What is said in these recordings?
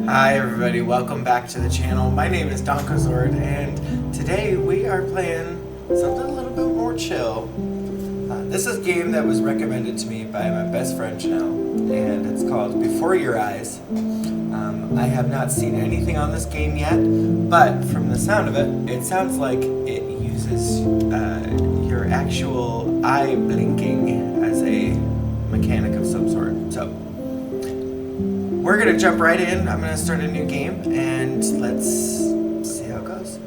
Hi everybody, welcome back to the channel. My name is Donkazord, and today we are playing something a little bit more chill. This is a game that was recommended to me by my best friend Janelle, and it's called Before Your Eyes. I have not seen anything on this game yet, but from the sound of it, it sounds like it uses your actual eye blinking as a mechanic of some sort. So we're gonna jump right in. I'm gonna start a new game, and let's see how it goes.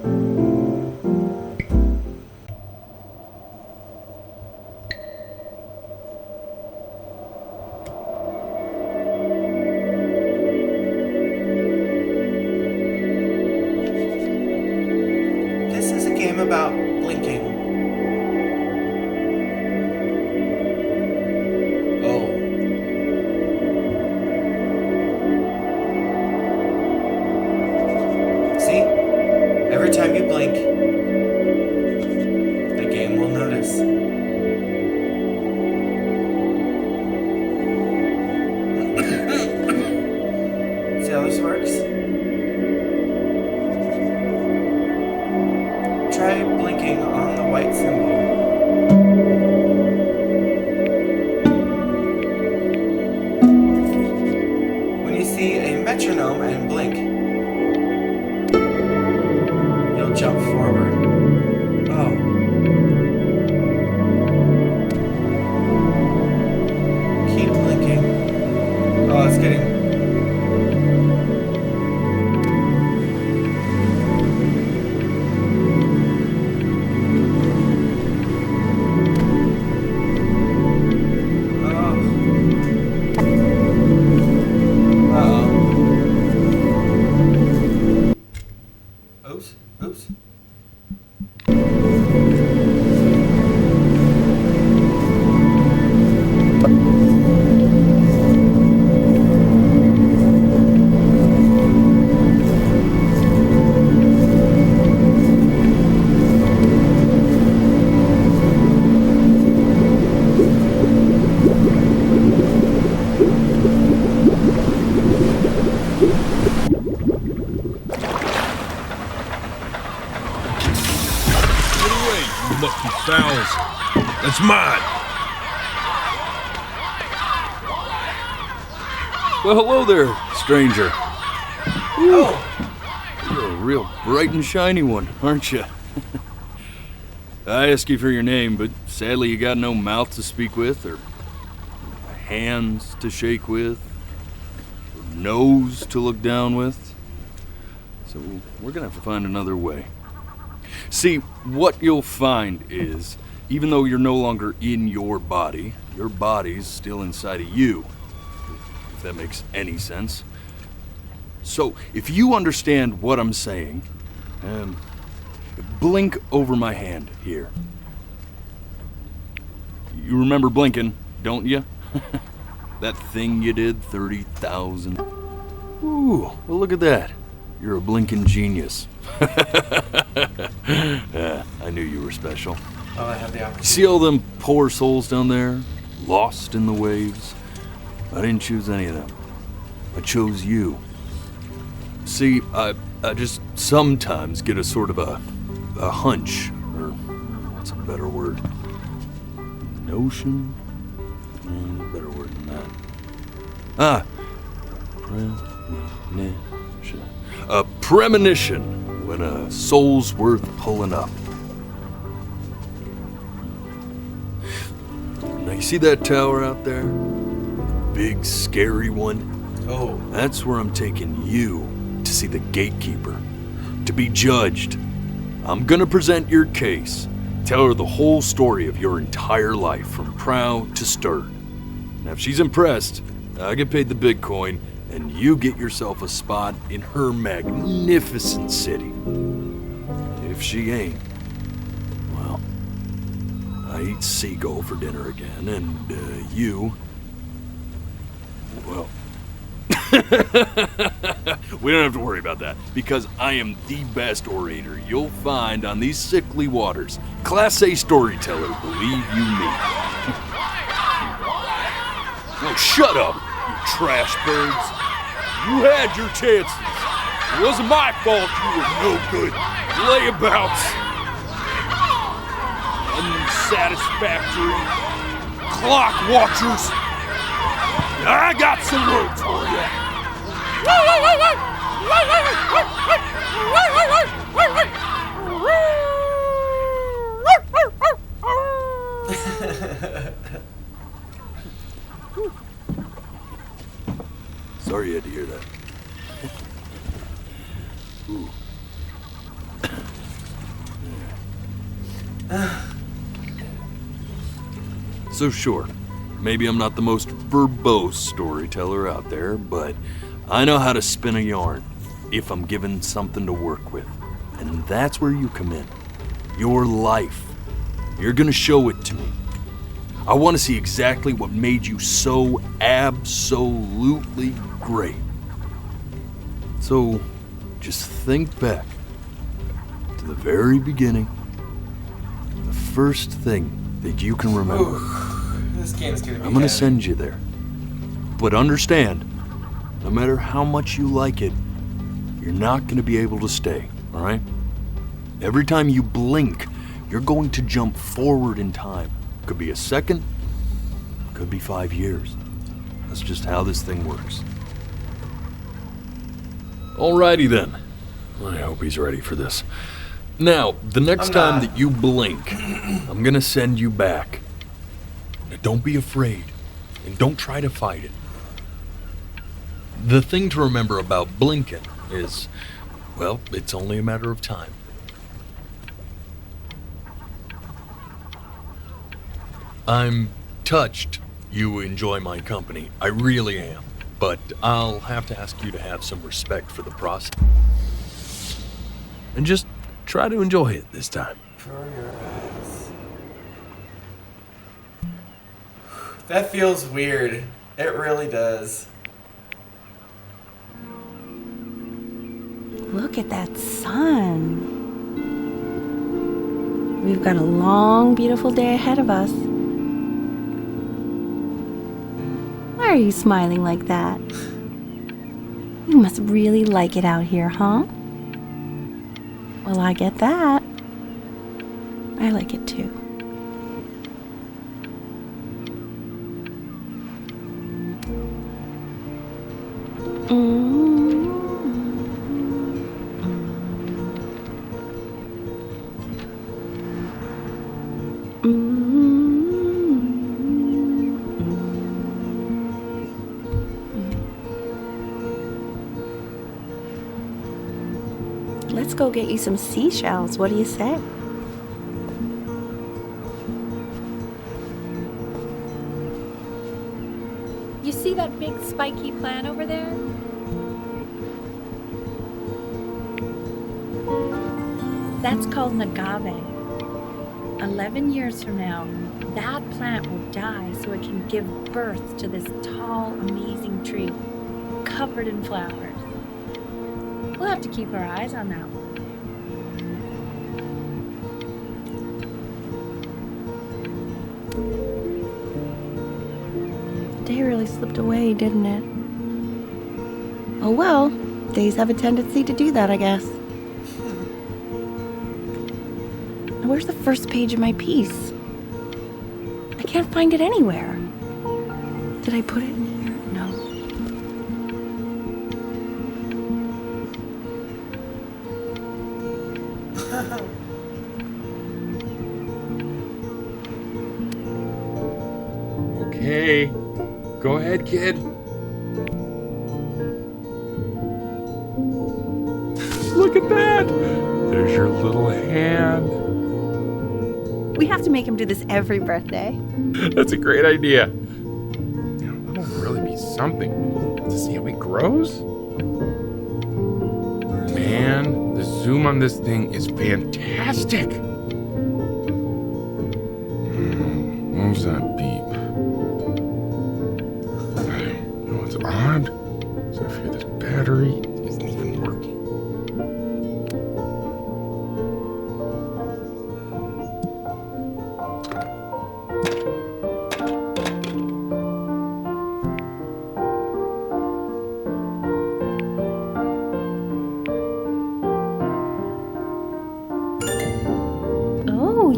This is a game about blinking. Every time you blink, the game will notice. See how this works? Try blinking on the white symbol. When you see a metronome and blink, jump forward. Oh. Keep blinking. Oh, it's getting... Oh. Uh-oh. Oops. Oops. Lucky fowls. That's mine. Well, hello there, stranger. Oh. You're a real bright and shiny one, aren't you? I asked you for your name, but sadly you got no mouth to speak with, or hands to shake with, or nose to look down with. So we're gonna have to find another way. See, what you'll find is, even though you're no longer in your body's still inside of you, if that makes any sense. So, if you understand what I'm saying, blink over my hand here. You remember blinking, don't you? That thing you did 30,000. Ooh, well look at that. You're a blinking genius. I knew you were special. Oh, I have the opportunity. See all them poor souls down there, lost in the waves? I didn't choose any of them. I chose you. See, I just sometimes get a sort of a hunch, or what's a better word? Notion? Better word than that. Premonition. A premonition when a soul's worth pulling up. Now you see that tower out there? Big scary one? Oh. That's where I'm taking you to see the gatekeeper, to be judged. I'm gonna present your case, tell her the whole story of your entire life from prow to stern. Now if she's impressed, I get paid the Bitcoin, and you get yourself a spot in her magnificent city. If she ain't, well, I eat seagull for dinner again, and you, well, we don't have to worry about that, because I am the best orator you'll find on these sickly waters. Class A storyteller, believe you me. Oh, shut up, you trash birds. You had your chances. It wasn't my fault you were no good layabouts. Unsatisfactory clock watchers. I got some words for you. Sorry you had to hear that. Ooh. So sure, maybe I'm not the most verbose storyteller out there, but I know how to spin a yarn if I'm given something to work with. And that's where you come in. Your life. You're gonna show it to me. I want to see exactly what made you so absolutely great. So, just think back to the very beginning. The first thing that you can remember. This game's gonna be I'm gonna heavy. send you there. But understand, no matter how much you like it, you're not gonna be able to stay, all right? Every time you blink, you're going to jump forward in time. Could be a second, could be 5 years. That's just how this thing works. Alrighty then. I hope he's ready for this. Now, the next I'm time not. that you blink, I'm gonna send you back. Now, don't be afraid, and don't try to fight it. The thing to remember about blinking is, well, it's only a matter of time. I'm touched you enjoy my company. I really am. But I'll have to ask you to have some respect for the process. And just try to enjoy it this time. For your eyes. That feels weird. It really does. Look at that sun. We've got a long, beautiful day ahead of us. Why are you smiling like that? You must really like it out here, huh? Well, I get that. I like it too. Let's go get you some seashells. What do you say? You see that big spiky plant over there? That's called an agave. 11 years from now, that plant will die so it can give birth to this tall, amazing tree, covered in flowers. We'll have to keep our eyes on that one. The day really slipped away, didn't it? Oh well, days have a tendency to do that, I guess. Where's the first page of my piece? I can't find it anywhere. Did I put it in here? No. Okay, go ahead, kid. Look at that! There's your little hand. We have to make him do this every birthday. That's a great idea. That'll really be something to see how he grows. Man, the zoom on this thing is fantastic. What was that beep? You know what's odd? So I fear this battery isn't even working.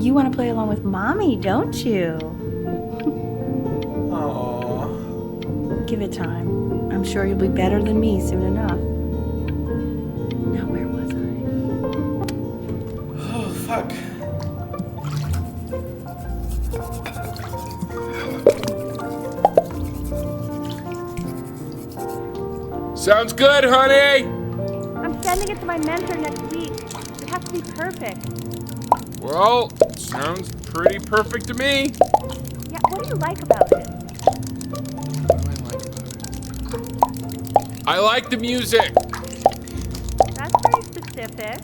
you want to play along with Mommy, don't you? Aww. Give it time. I'm sure you'll be better than me soon enough. Now, where was I? Oh, fuck. Sounds good, honey! I'm sending it to my mentor next week. It has to be perfect. Well, sounds pretty perfect to me. Yeah, what do you like about it? I like the music. That's very specific.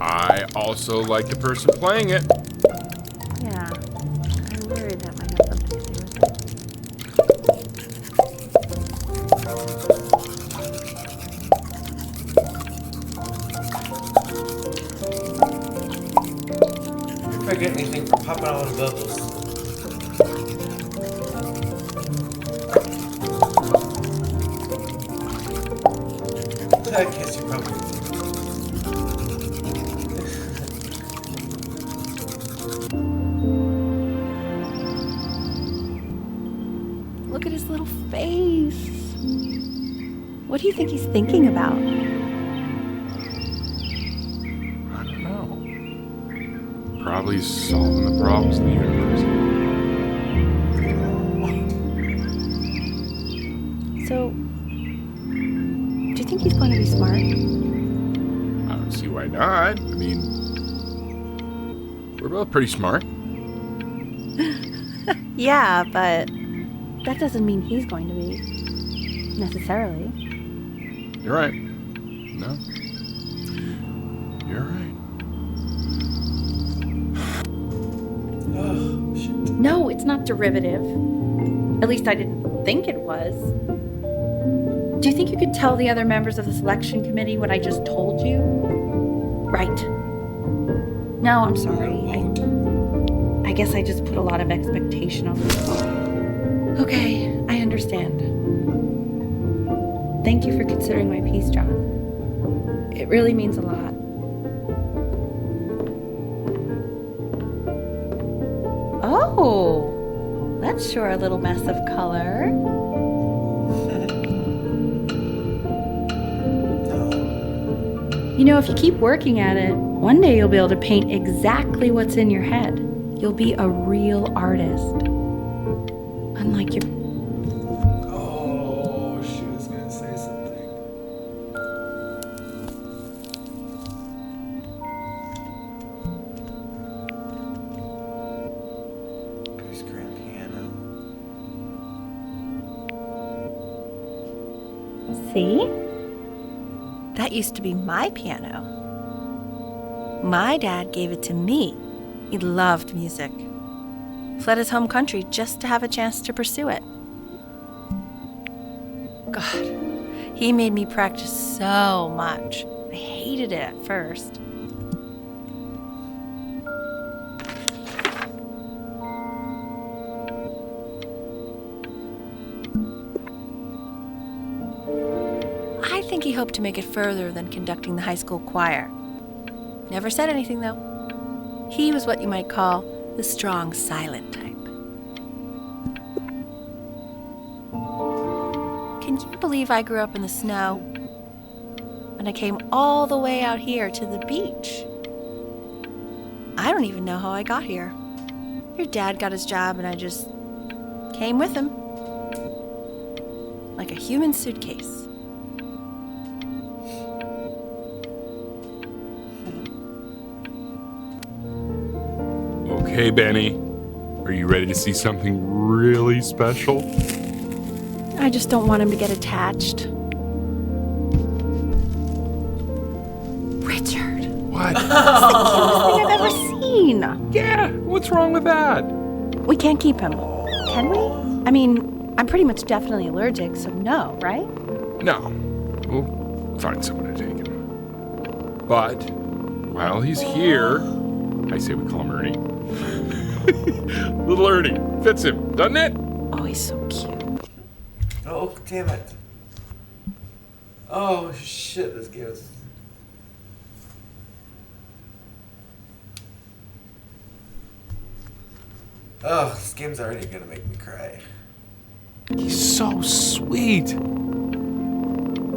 I also like the person playing it. Yeah, I worry that might have something to do with it. If I get anything for popping all the bubbles. I guess you probably do. Look at his little face. What do you think he's thinking about? I don't know. Probably solving the problems in the universe. So, do you think he's going to be smart? I don't see why not. I mean, we're both pretty smart. Yeah, but that doesn't mean he's going to be. Necessarily. You're right. No. You're right. Oh, shit. No, it's not derivative. At least I didn't think it was. Do you think you could tell the other members of the selection committee what I just told you? Right. No, I'm sorry. I guess I just put a lot of expectation on myself. Okay, I understand. Thank you for considering my piece, John. It really means a lot. Oh, that's sure a little mess of color. You know, if you keep working at it, one day you'll be able to paint exactly what's in your head. You'll be a real artist. Unlike your... Oh, she was gonna say something. Who's grand piano? See? That used to be my piano. My dad gave it to me. He loved music. Fled his home country just to have a chance to pursue it. God, he made me practice so much. I hated it at first. I think he hoped to make it further than conducting the high school choir. Never said anything, though. He was what you might call the strong, silent type. Can you believe I grew up in the snow? And I came all the way out here to the beach. I don't even know how I got here. Your dad got his job and I just came with him. Like a human suitcase. Okay, Benny. Are you ready to see something really special? I just don't want him to get attached. Richard, What? that's the cutest thing I've ever seen. Yeah, what's wrong with that? We can't keep him, can we? I mean, I'm pretty much definitely allergic, so no, right? No. We'll find someone to take him. But while he's here, I say we call him Ernie. Little Ernie. Fits him, doesn't it? Oh, he's so cute. Oh, damn it. Oh, shit, this game is... Oh, this game's already gonna make me cry. He's so sweet.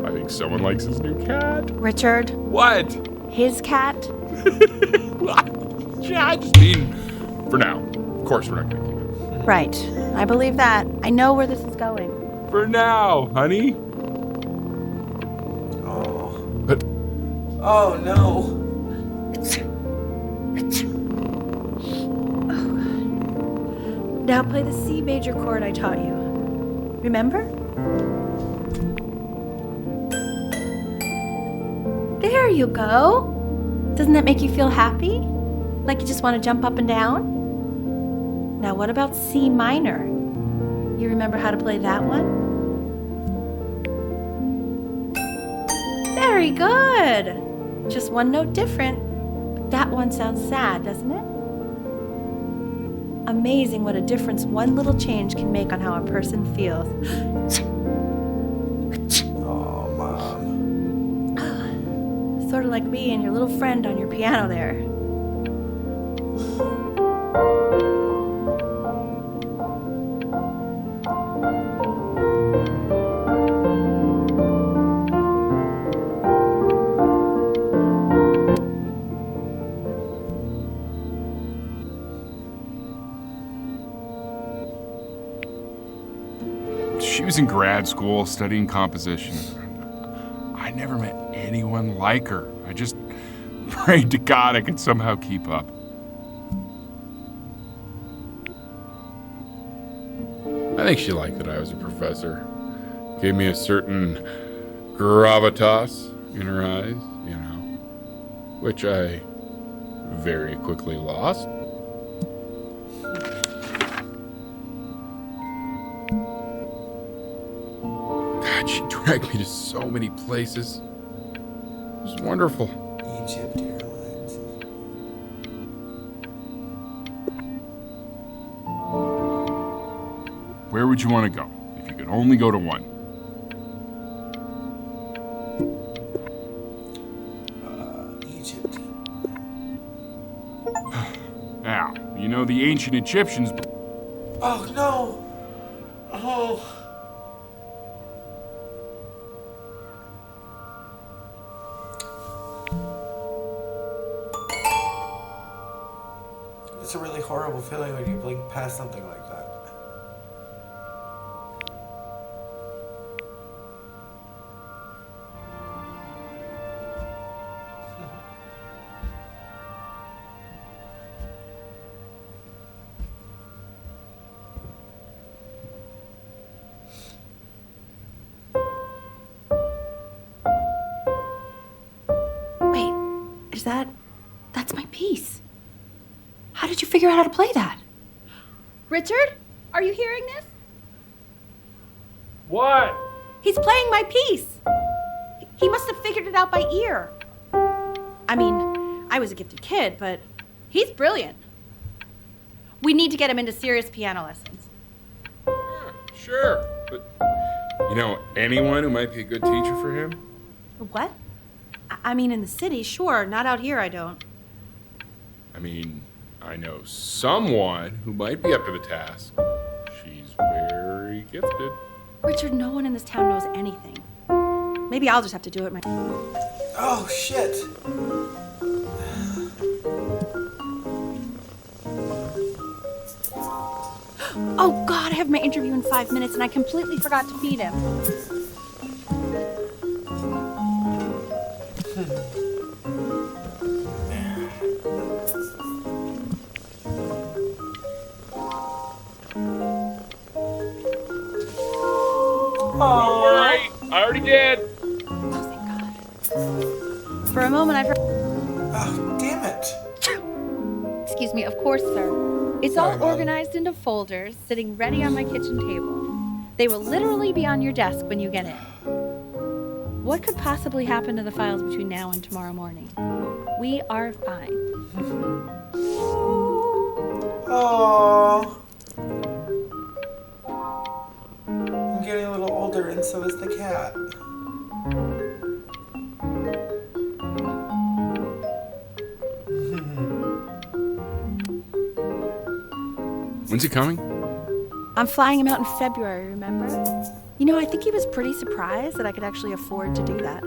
I think someone likes his new cat. Richard, What? his cat? Yeah, I just mean, for now. Of course, we're not gonna keep it. Right. I believe that. I know where this is going. For now, honey. Oh. But Oh no. Now play the C major chord I taught you. Remember? There you go. Doesn't that make you feel happy? Like you just want to jump up and down? Now what about C minor? You remember how to play that one? Very good. Just one note different. But that one sounds sad, doesn't it? Amazing what a difference one little change can make on how a person feels. Oh, Mom. Sort of like me and your little friend on your piano there. she was in grad school studying composition. I never met anyone like her. I just prayed to God I could somehow keep up. I think she liked that I was a professor. Gave me a certain gravitas in her eyes, you know, which I very quickly lost. God, she dragged me to so many places. It was wonderful. Egypt Airlines. Where would you want to go if you could only go to one? Egypt. Now, you know the ancient Egyptians. Oh no! Oh. It's a really horrible feeling when you blink past something like that. Wait, that's my piece. How did you figure out how to play that? Richard, are you hearing this? What? He's playing my piece. He must have figured it out by ear. I mean, I was a gifted kid, but he's brilliant. We need to get him into serious piano lessons. Sure, but you know anyone who might be a good teacher for him? What? I mean, in the city, sure. Not out here, I don't. I mean, I know someone who might be up to the task. She's very gifted. Richard, no one in this town knows anything. Maybe I'll just have to do it myself. Oh shit! Oh, God, I have my interview in 5 minutes, and I completely forgot to feed him. Don't worry, I already did. Oh, thank God. For a moment, I heard... Oh, damn it! Excuse me, of course, sir. It's Sorry, all Mom. organized into folders, sitting ready on my kitchen table. They will literally be on your desk when you get in. What could possibly happen to the files between now and tomorrow morning? We are fine. Oh. I'm getting a little older, and so is the cat. When's he coming? I'm flying him out in February, remember? You know, I think he was pretty surprised that I could actually afford to do that.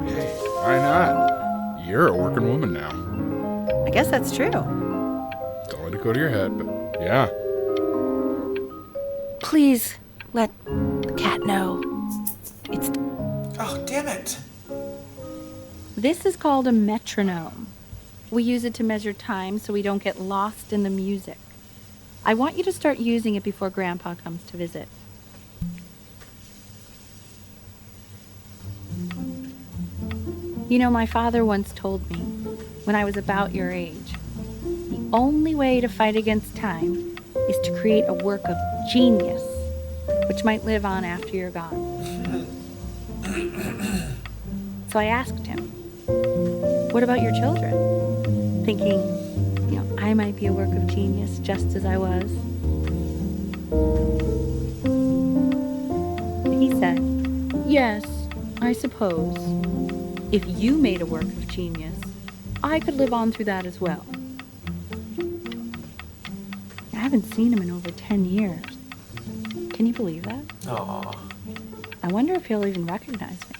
Hey, why not? You're a working woman now. I guess that's true. Don't let it go to your head, but yeah. Please let the cat know. It's Oh, damn it. This is called a metronome. We use it to measure time so we don't get lost in the music. I want you to start using it before Grandpa comes to visit. You know, my father once told me, when I was about your age, the only way to fight against time is to create a work of genius, which might live on after you're gone. So I asked him, what about your children? Thinking, you know, I might be a work of genius just as I was. He said, yes, I suppose. If you made a work of genius, I could live on through that as well. I haven't seen him in over 10 years. Can you believe that? Aw. I wonder if he'll even recognize me.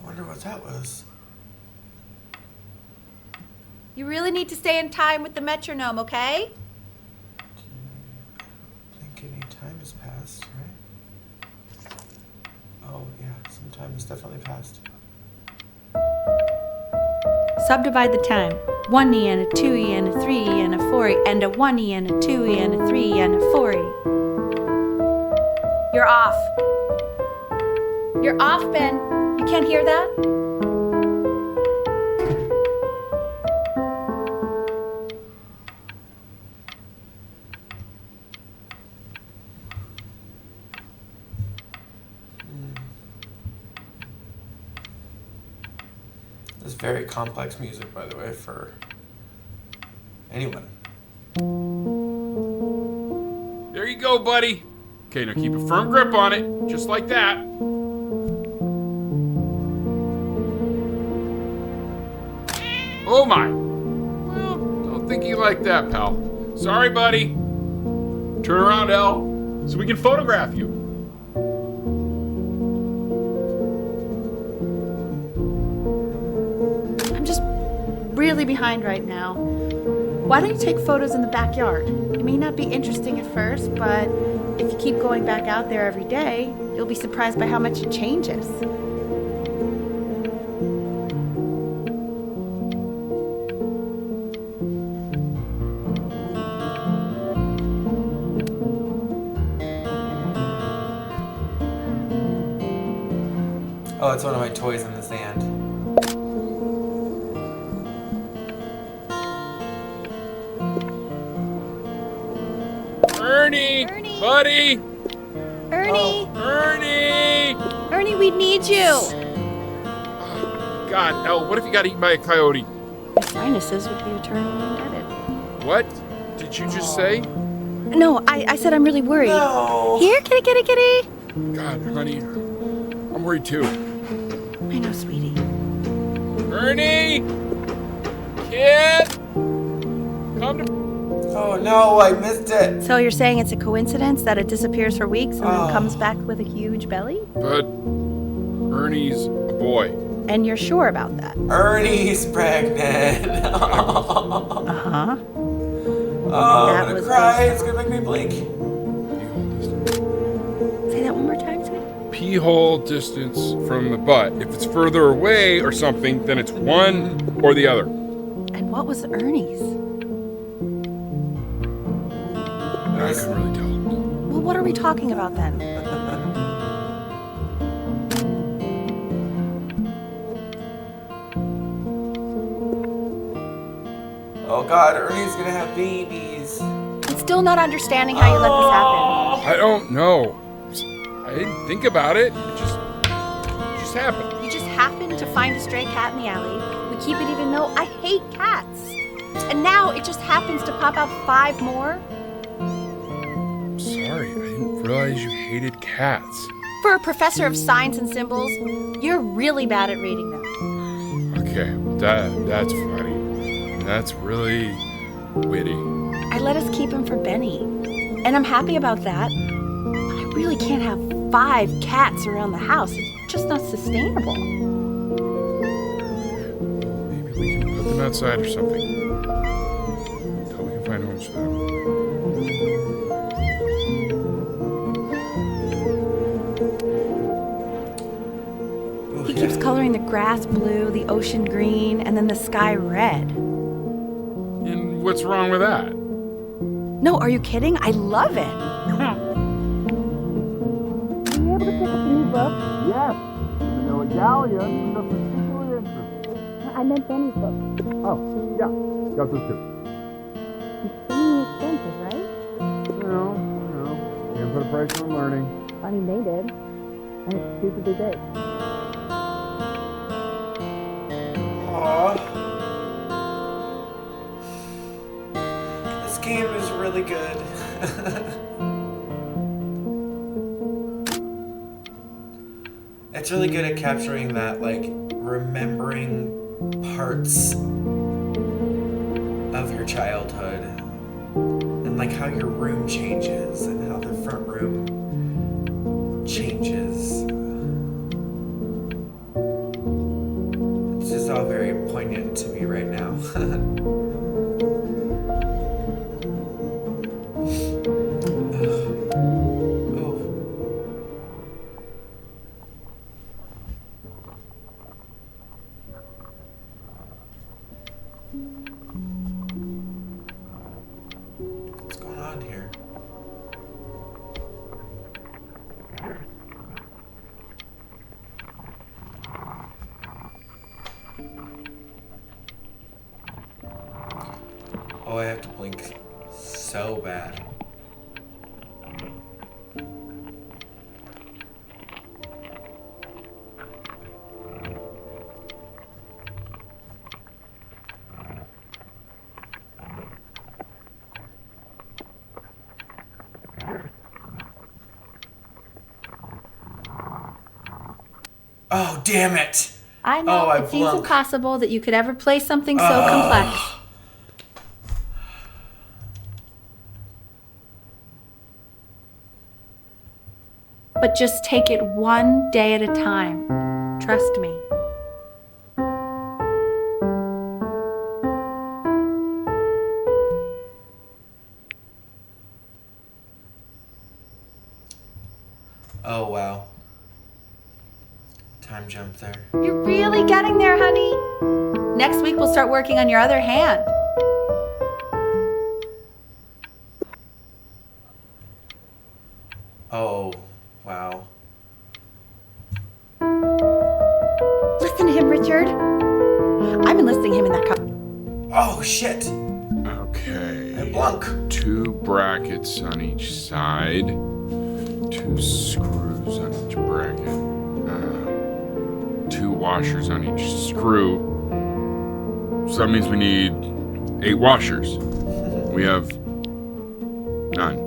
I wonder what that was. You really need to stay in time with the metronome, okay? I don't think any time has passed, right? Oh, yeah, some time has definitely passed. Subdivide the time. 1E and a 2E and a 3E and a 4E and a 1E and a 2E and a 3E and a 4E. You're off. You're off, Ben. You can't hear that? This is very complex music, by the way, for anyone. There you go, buddy. Okay, now keep a firm grip on it, just like that. Oh my. Well, don't think you like that, pal. Sorry, buddy. Turn around, Elle, so we can photograph you. I'm just really behind right now. Why don't you take photos in the backyard? It may not be interesting at first, but if you keep going back out there every day, you'll be surprised by how much it changes. Oh, it's one of my toys in the sand. Ernie! Ernie! Buddy! Ernie! Ernie! Ernie, we need you! God, Elle, what if you got eaten by a coyote? my sinuses would be eternally indebted. What did you just say? No, I said I'm really worried. No. Here, kitty, kitty, kitty. God, honey, I'm worried too. I know, sweetie. Ernie! Kid! Come to... Oh no, I missed it. So you're saying it's a coincidence that it disappears for weeks and Oh. then comes back with a huge belly? But Ernie's a boy. And you're sure about that? Ernie's pregnant. Uh-huh. Oh, That I'm gonna was cry. awesome. It's gonna make me blink. You hold this. Say that one more time to me. pee hole distance from the butt. If it's further away or something, then it's one or the other. And what was Ernie's? I couldn't really tell. Well, what are we talking about then? Oh God, Ernie's gonna have babies. I'm still not understanding how you let this happen. I don't know. I didn't think about it. It just happened. You just happened to find a stray cat in the alley. We keep it even though I hate cats. And now it just happens to pop out 5 more? Sorry, I didn't realize you hated cats. For a professor of signs and symbols, you're really bad at reading them. Okay, that's funny. That's really witty. I let us keep him for Benny. And I'm happy about that. But I really can't have 5 cats around the house. It's just not sustainable. Maybe we can put them outside or something. Until we can find homes for them. He keeps coloring the grass blue, the ocean green, and then the sky red. And what's wrong with that? No, are you kidding? I love it. I meant Benny's book. Oh, yeah. Got those too. Extremely expensive, right? No. Can't put a price on learning. I mean, they did. And it's stupidly big. Aww. This game is really good. It's really good at capturing that, like, remembering parts of your childhood. And, like, how your room changes and how the front room changes. It's just all very poignant to me right now. What's going on here? Oh, I have to blink so bad. Oh, damn it! I know, Oh, I it seems blunk. impossible that you could ever play something so complex. But just take it one day at a time. Trust me. Oh, wow. Time jump there. You're really getting there, honey. Next week we'll start working on your other hand. Oh, wow. Listen to him, Richard. I'm enlisting him in that car. Oh, shit! Okay. I blunk. 2 brackets on each side. 2 screws on each bracket. 2 washers on each screw. So that means we need 8 washers. We have none.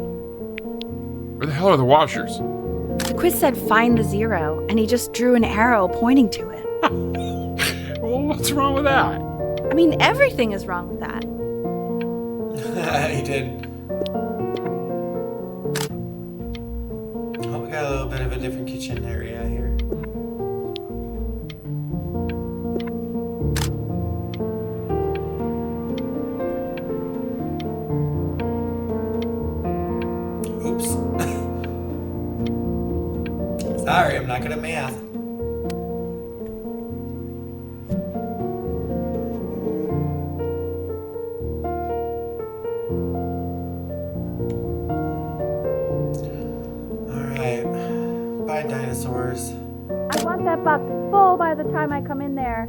Where the hell are the washers? The quiz said find the 0, and he just drew an arrow pointing to it. Well, what's wrong with that? I mean, everything is wrong with that. He did. Oh, we got a little bit of a different kitchen area here. Oops. Sorry. Sorry, I'm not good at math. Alright. Bye, dinosaurs. I want that box full by the time I come in there.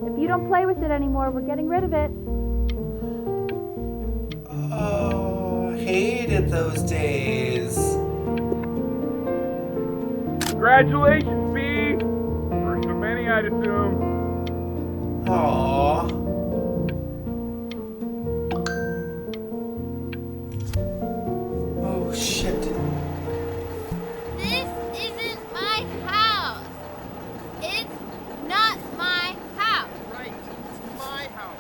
If you don't play with it anymore, we're getting rid of it. Oh, hated those days. Congratulations, B! First of many, I'd assume. Aww. Oh, shit. This isn't my house. It's not my house. Right, it's my house.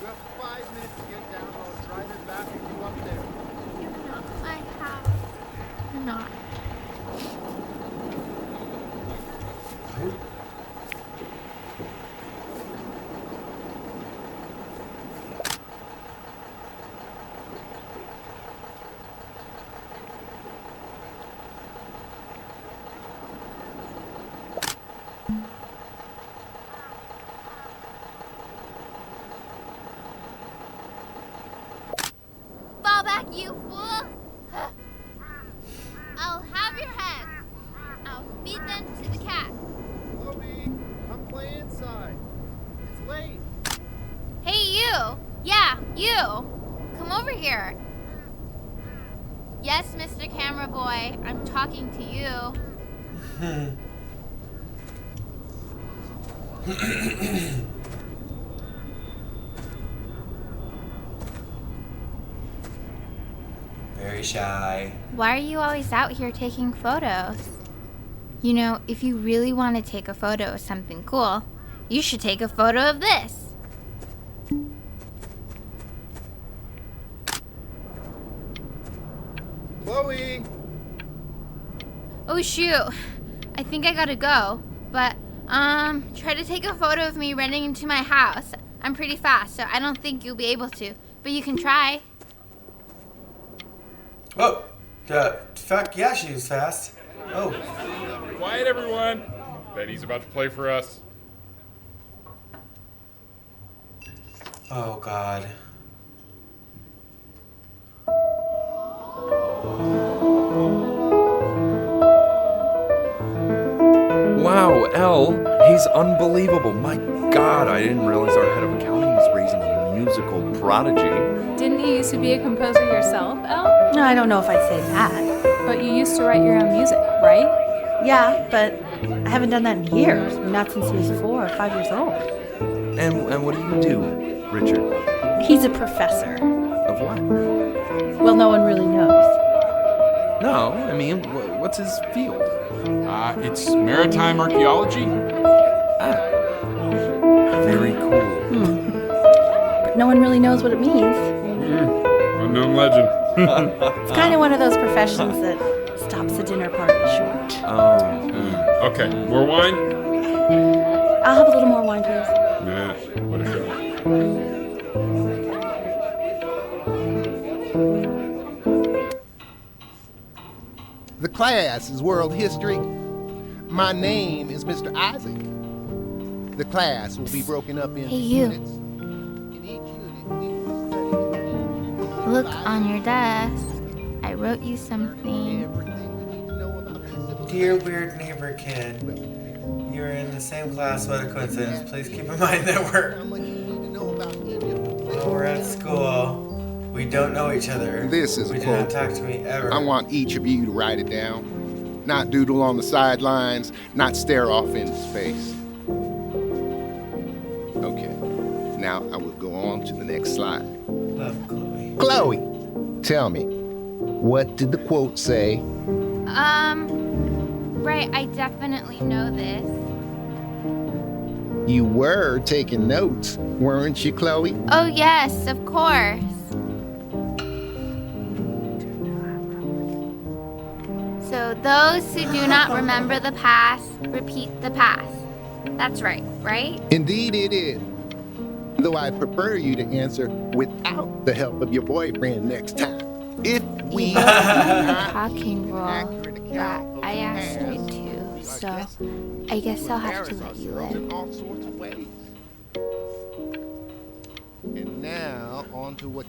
You have 5 minutes to get down. I'll drive it back and you up there. You're not my house. You're not. Fall back, you fool! I'll have your heads. I'll feed them to the cat. Chloe, come play inside. It's late. Hey, you! Yeah, you! Come over here. Yes, Mr. Camera Boy, I'm talking to you. Very shy. Why are you always out here taking photos? You know, if you really want to take a photo of something cool, you should take a photo of this. Chloe! Oh shoot, I think I gotta go. But, try to take a photo of me running into my house. I'm pretty fast, so I don't think you'll be able to. But you can try. Oh, fuck yeah, she was fast. Oh, Quiet, everyone. Betty's about to play for us. oh God. Wow, Elle, he's unbelievable. My God, I didn't realize our head of accounting was raising a musical prodigy. Didn't you used to be a composer yourself, Elle? No, I don't know if I'd say that. But you used to write your own music, right? Yeah, but I haven't done that in years. Not since he was 4 or 5 years old. And what do you do, Richard? He's a professor. Of what? Well, no one really knows. No, I mean, what's his field? It's maritime archaeology. Very cool. But no one really knows what it means. Unknown legend. It's kind of one of those professions that stops a dinner party short. Okay, more wine? I'll have a little more wine, please. Nah, what a show. The class is world history. My name is Mr. Isaac. The class will be broken up into Hey, you. units. In each unit, we will study Look on your desk. I wrote you something. everything we need to know about this. Dear weird neighbor kid, you're in the same class. What a coincidence. Please keep in mind that How much you need to know about Egypt. while we're at school, we don't know each other. This is a we do quote. not talk to me ever. I want each of you to write it down. Not doodle on the sidelines, not stare off into space. Okay, now I will go on to the next slide. Love Chloe. Chloe, tell me, what did the quote say? Right, I definitely know this. You were taking notes, weren't you, Chloe? Oh, yes, of course. So, those who do not remember the past, repeat the past. That's right, right? Indeed it is. Though I prefer you to answer without the help of your boyfriend next time. If we Talking rule accurate that account of I the asked you past, to. So, I guess I'll have to let you live. In all sorts of ways. And now, on to what...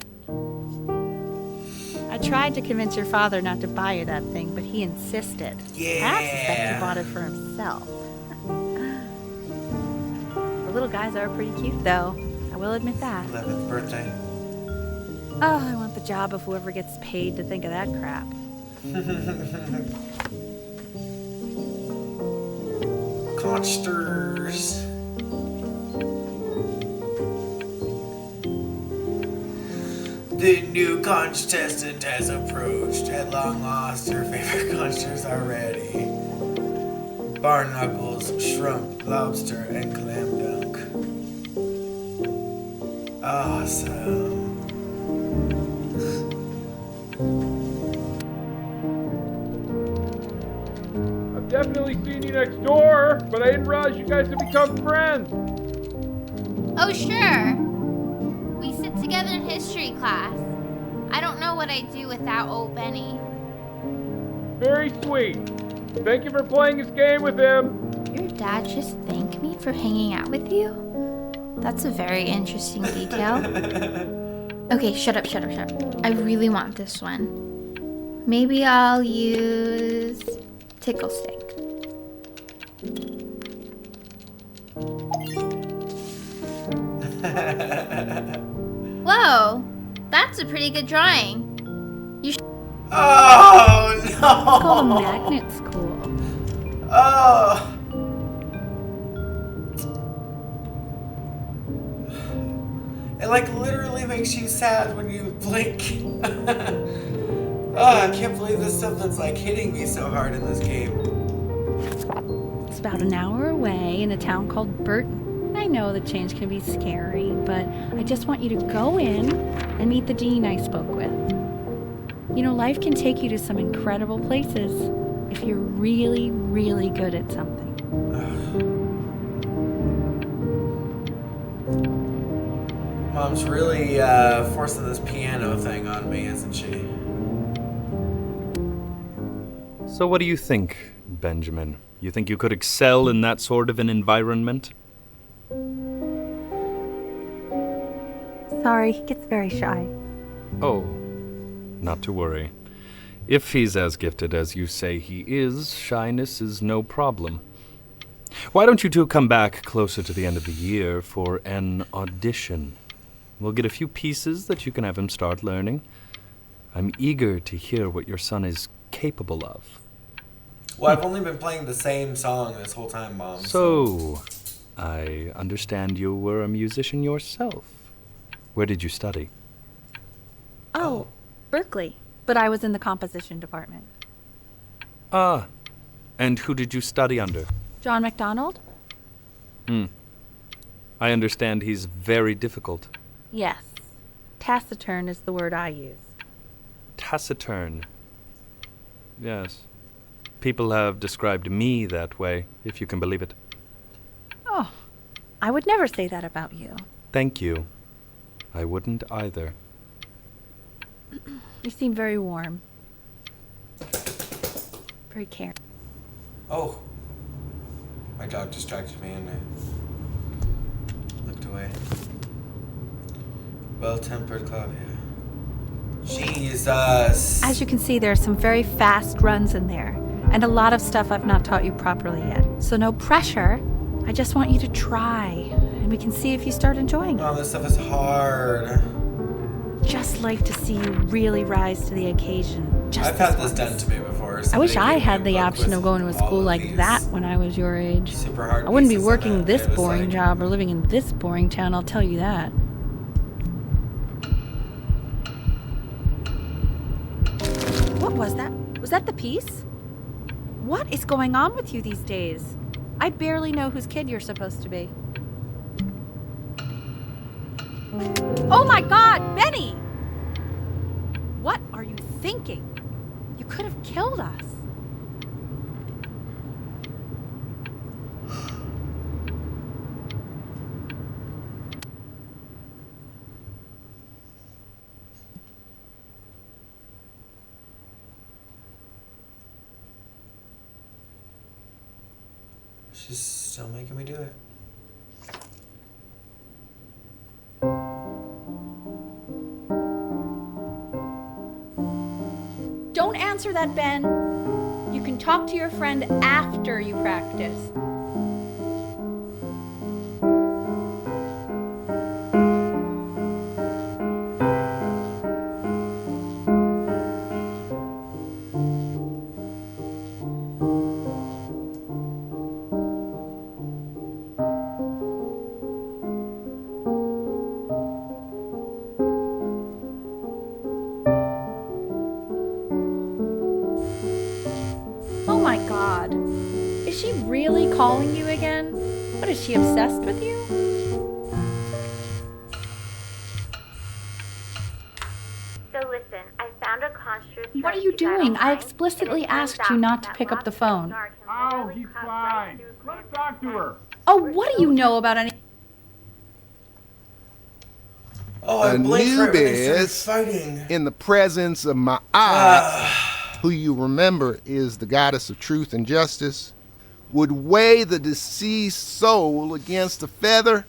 I tried to convince your father not to buy you that thing, but he insisted. I suspect he bought it for himself. The little guys are pretty cute, though. I will admit that. 11th birthday. Oh, I want the job of whoever gets paid to think of that crap. Consters. The new contestant has approached. At long last, her favorite consters are ready. Barnacles, shrimp, lobster, and clam dunk. Awesome. I've definitely seen you next door, but I didn't realize you guys had become friends. Oh, sure. We sit together in history class. I don't know what I'd do without old Benny. Very sweet. Thank you for playing this game with him. Your dad just thanked me for hanging out with you? That's a very interesting detail. Okay, shut up. I really want this one. Maybe I'll use Tickle Stick. Whoa, that's a pretty good drawing. Oh, no! It's called a magnet school. Oh! It like literally makes you sad when you blink. Oh, I can't believe this stuff that's like hitting me so hard in this game. It's about an hour away in a town called Burton. I know the change can be scary, but I just want you to go in and meet the dean I spoke with. You know, life can take you to some incredible places if you're really, really good at something. Mom's really forcing this piano thing on me, isn't she? So what do you think, Benjamin? You think you could excel in that sort of an environment? Sorry, he gets very shy. Oh, not to worry. If he's as gifted as you say he is, shyness is no problem. Why don't you two come back closer to the end of the year for an audition? We'll get a few pieces that you can have him start learning. I'm eager to hear what your son is capable of. Well, I've only been playing the same song this whole time, Mom. So, I understand you were a musician yourself. Where did you study? Oh, Berkeley. But I was in the composition department. Ah, and who did you study under? John MacDonald? I understand he's very difficult. Yes. Taciturn is the word I use. Taciturn. Yes. People have described me that way, if you can believe it. Oh, I would never say that about you. Thank you. I wouldn't either. You seem very warm. Very caring. Oh. My dog distracted me and I looked away. Well-tempered Claudia. Jesus. As you can see, there are some very fast runs in there, and a lot of stuff I've not taught you properly yet. So no pressure. I just want you to try, and we can see if you start enjoying it. Oh, this stuff is hard. Just like to see you really rise to the occasion. I've had this done to me before. I wish I Somebody had gave me the a book option with of going to a all school of like these that when I was your age. super hard I wouldn't be pieces in working it. this It was boring like- job or living in this boring town, I'll tell you that. What was that? Was that the piece? What is going on with you these days? I barely know whose kid you're supposed to be. Oh my God, Benny! What are you thinking? You could have killed us. She's still making me do it. Don't answer that, Ben. You can talk to your friend after you practice. Oh my god. Is she really calling you again? What, is she obsessed with you? So listen, I found a construct. What are you doing? I explicitly asked you not to pick up the phone. Oh, he's fine. Let's talk to her. Oh, what do you know about any... Oh, I blinked right when they started Anubis, fighting. in the presence of Ma'at, who you remember is the goddess of truth and justice, would weigh the deceased soul against a feather,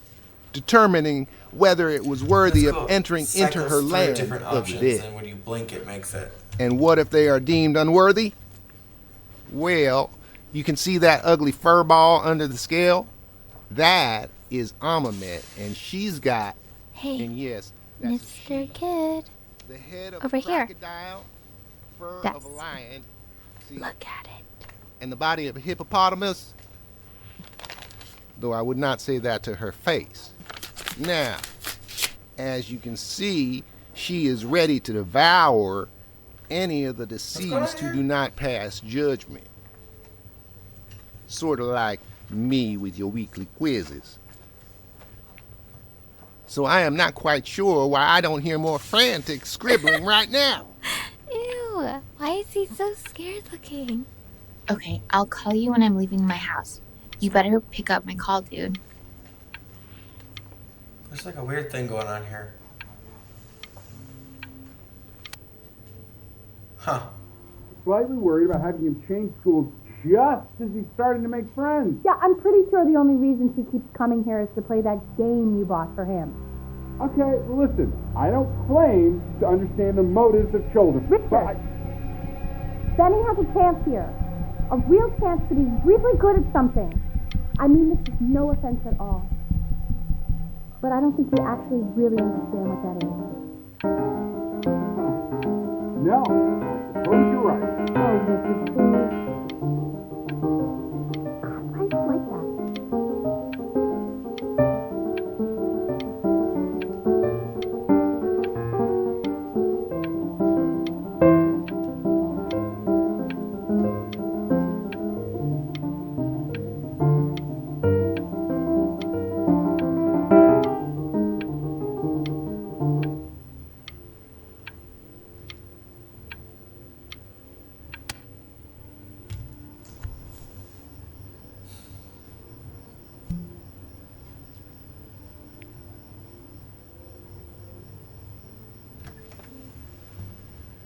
determining whether it was worthy That's of cool. entering Cycles into her through land different of the options, dead. and when you blink, it makes it. And what if they are deemed unworthy? Well, you can see that ugly fur ball under the scale? That is Amamet, and she's got, Hey, and yes, that's a Mr. Kid. the head of Over a here. crocodile, fur That's- of a lion, see, Look at it. and the body of a hippopotamus, though I would not say that to her face. Now, as you can see, she is ready to devour any of the deceased who do not pass judgment. Sort of like me with your weekly quizzes. So I am not quite sure why I don't hear more frantic scribbling right now. Ew, why is he so scared looking? Okay, I'll call you when I'm leaving my house. You better pick up my call, dude. There's like a weird thing going on here. Huh. Slightly worried about having him change schools just as he's starting to make friends. Yeah, I'm pretty sure the only reason she keeps coming here is to play that game you bought for him. Okay, listen, I don't claim to understand the motives of children. Richard. But I, Benny has a chance here. A real chance to be really good at something. I mean this is no offense at all. But I don't think you actually really understand what that is. no, I suppose you're right. Oh, Richard, please. I like that.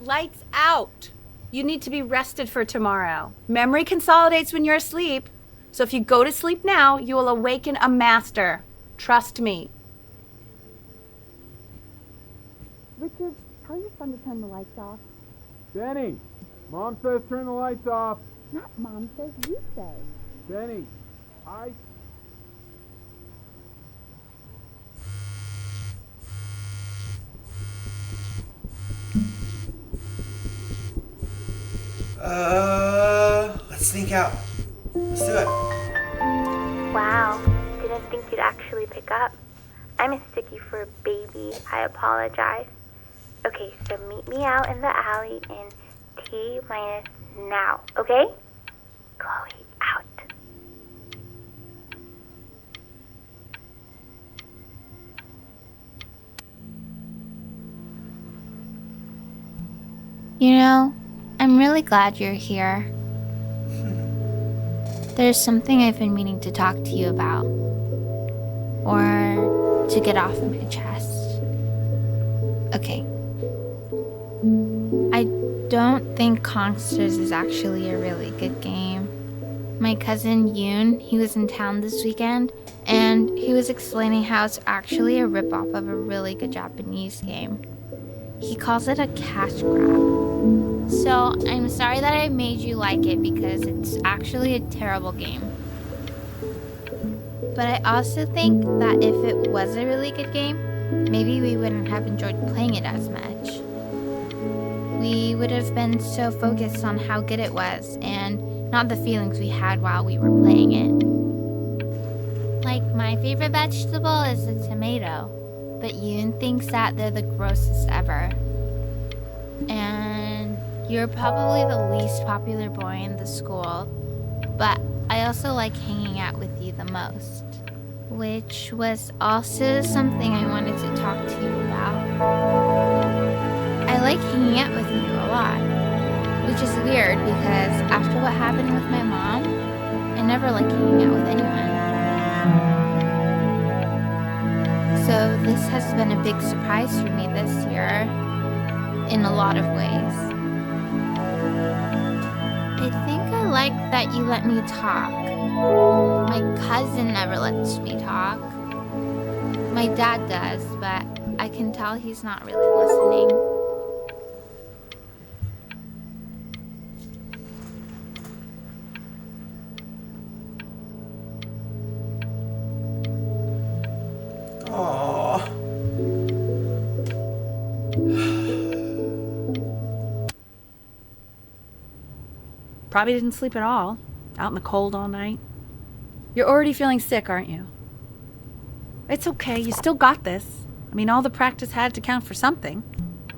Lights out. You need to be rested for tomorrow. Memory consolidates when you're asleep. So if you go to sleep now, you will awaken a master. Trust me. Richard, tell your son to turn the lights off. Benny, Mom says turn the lights off. Not Mom says, you say. Benny, I... Let's sneak out. Let's do it. Wow, didn't think you'd actually pick up. I mistook you for a baby. I apologize. Okay, so meet me out in the alley in T-minus now, okay? Chloe, out. You know, I'm really glad you're here. There's something I've been meaning to talk to you about. Or to get off my chest. Okay. I don't think Consters is actually a really good game. my cousin Yoon, he was in town this weekend, and he was explaining how it's actually a ripoff of a really good Japanese game. He calls it a cash grab. So I'm sorry that I made you like it because it's actually a terrible game. But I also think that if it was a really good game, maybe we wouldn't have enjoyed playing it as much. We would have been so focused on how good it was and not the feelings we had while we were playing it. Like, my favorite vegetable is the tomato, but Yoon thinks that they're the grossest ever. And you're probably the least popular boy in the school, but I also like hanging out with you the most, which was also something I wanted to talk to you about. I like hanging out with you a lot, which is weird because after what happened with my mom, I never liked hanging out with anyone. So this has been a big surprise for me this year, in a lot of ways. I think I like that you let me talk. My cousin never lets me talk. My dad does, but I can tell he's not really listening. Aww. Probably didn't sleep at all. Out in the cold all night. You're already feeling sick, aren't you? It's okay. You still got this. I mean, all the practice had to count for something.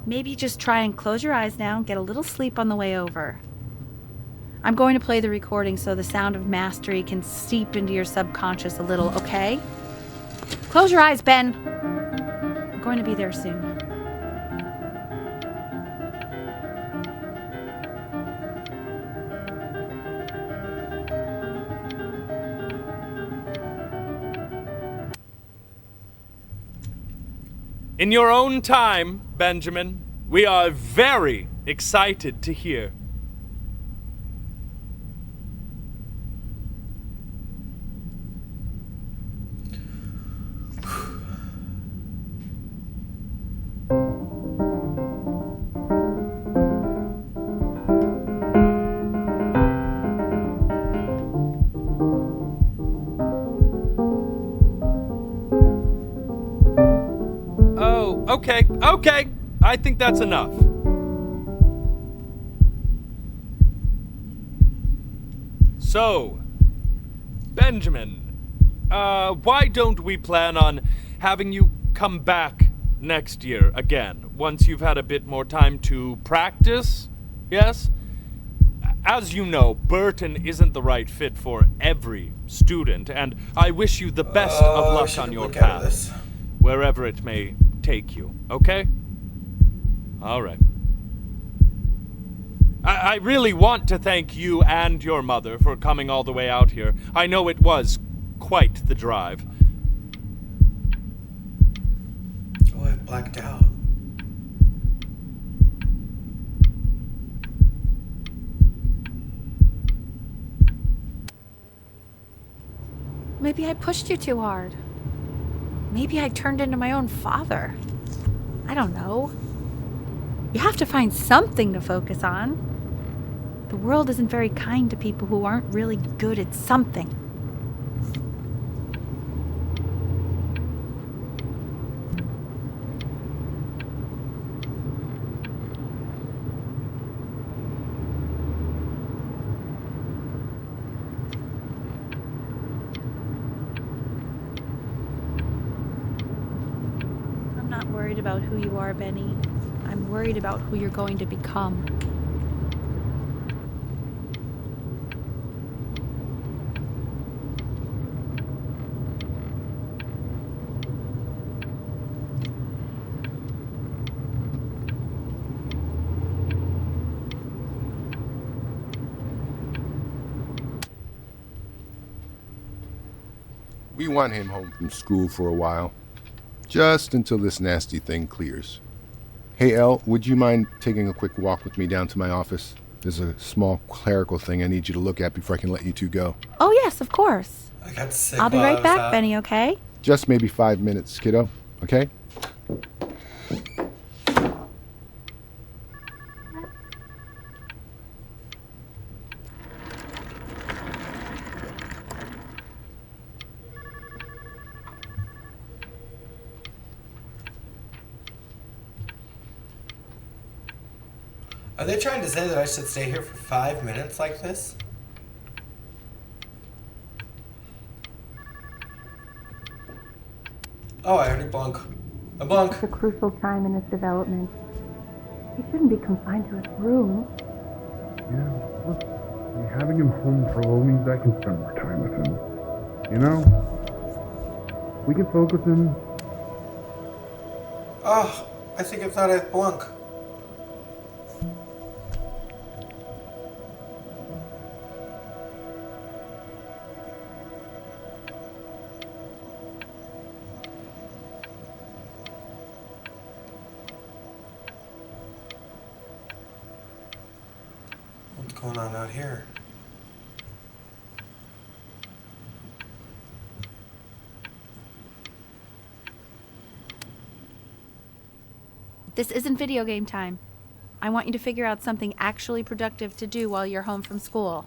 Maybe just try and close your eyes now and get a little sleep on the way over. I'm going to play the recording so the sound of mastery can seep into your subconscious a little, okay? Close your eyes, Ben. I'm going to be there soon. In your own time, Benjamin, we are very excited to hear. Okay, I think that's enough. So, Benjamin, why don't we plan on having you come back next year again, once you've had a bit more time to practice, yes? As you know, Burton isn't the right fit for every student, and I wish you the best of luck on your path, wherever it may take you, okay? All right. I really want to thank you and your mother for coming all the way out here. I know it was quite the drive. Oh, I blacked out. Maybe I pushed you too hard. Maybe I turned into my own father. I don't know. You have to find something to focus on. The world isn't very kind to people who aren't really good at something. I'm not worried about who you are, Benny. I'm worried about who you're going to become. We want him home from school for a while. Just until this nasty thing clears. Hey, Elle, would you mind taking a quick walk with me down to my office? There's a small clerical thing I need you to look at before I can let you two go. Oh, yes, of course. I got sick. I'll be while I right was back, out. Benny, okay? Just maybe 5 minutes, kiddo. Okay? Are they trying to say that I should stay here for 5 minutes like this? Oh, I already blunk. A blunk. It's a crucial time in his development. He shouldn't be confined to his room. Yeah, look, having him home for a while means I can spend more time with him. You know? We can focus him. Oh, I think I thought I'd blunk. What's going on out here? This isn't video game time. I want you to figure out something actually productive to do while you're home from school.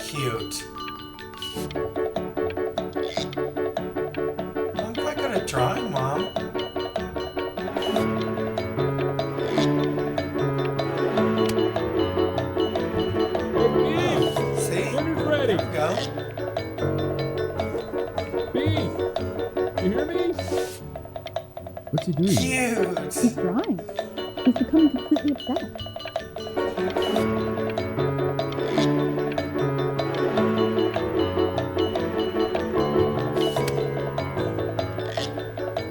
Cute. I'm quite good at drawing, Mom. See? Dinner's ready. There we go. B, you hear me? What's he doing? Cute. He's drawing. He's becoming completely obsessed.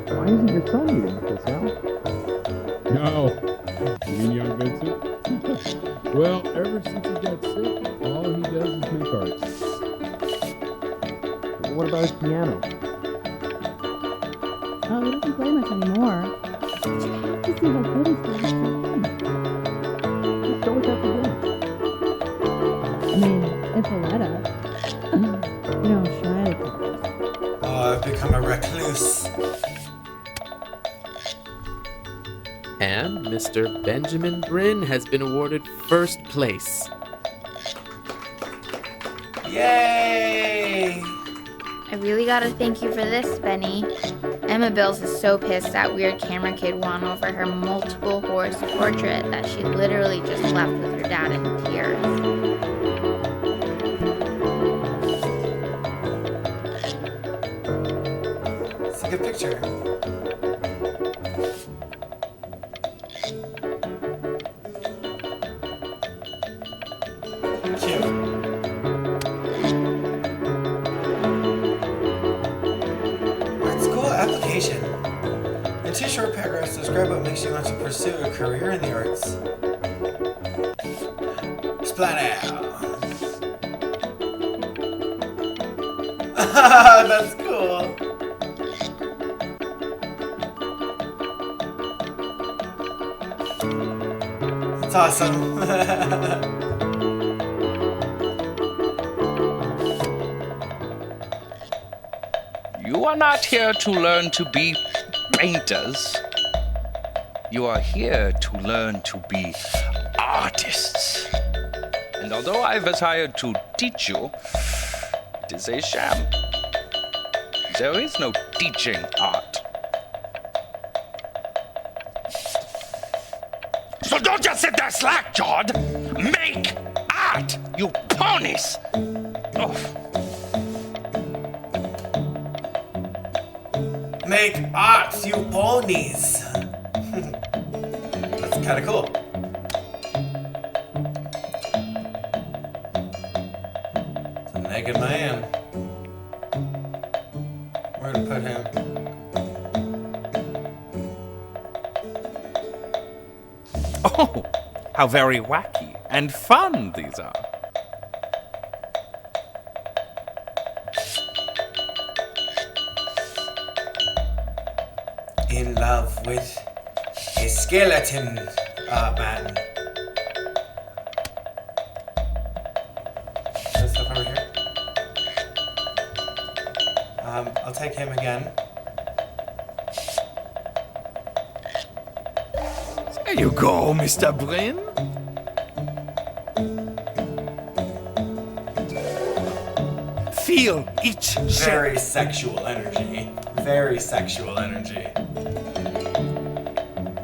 Why isn't your son eating with this, Al? No. You mean young Vincent? Well, ever since he got sick, all he does is make art. What about his piano? Oh, he doesn't play much anymore. But you have to see how good he's doing. Just show us how to do. I mean, it's a let up. You don't shy at it. Oh, I've become a recluse. And Mr. Benjamin Bryn has been awarded first place. Yay! I really gotta thank you for this, Benny. Emma Bills is so pissed that weird camera kid won over her multiple horse portrait that she literally just left with her dad in tears. It's a good picture. Cute. Art school application. In 2 short paragraphs, describe what makes you want to pursue a career in the arts. Splatter. That's cool. That's awesome. You are not here to learn to be painters. You are here to learn to be artists. And although I was hired to teach you, it is a sham. There is no teaching art. So don't just sit there slack-jawed. Make art, you ponies! Oh. Make art, you ponies. That's kind of cool. It's a naked man. Where to put him? Oh, how very wacky and fun these are. In love with a skeleton man. There's stuff over here. I'll take him again. There you go, Mr. Bryn. Feel each Very sexual energy. Very sexual energy.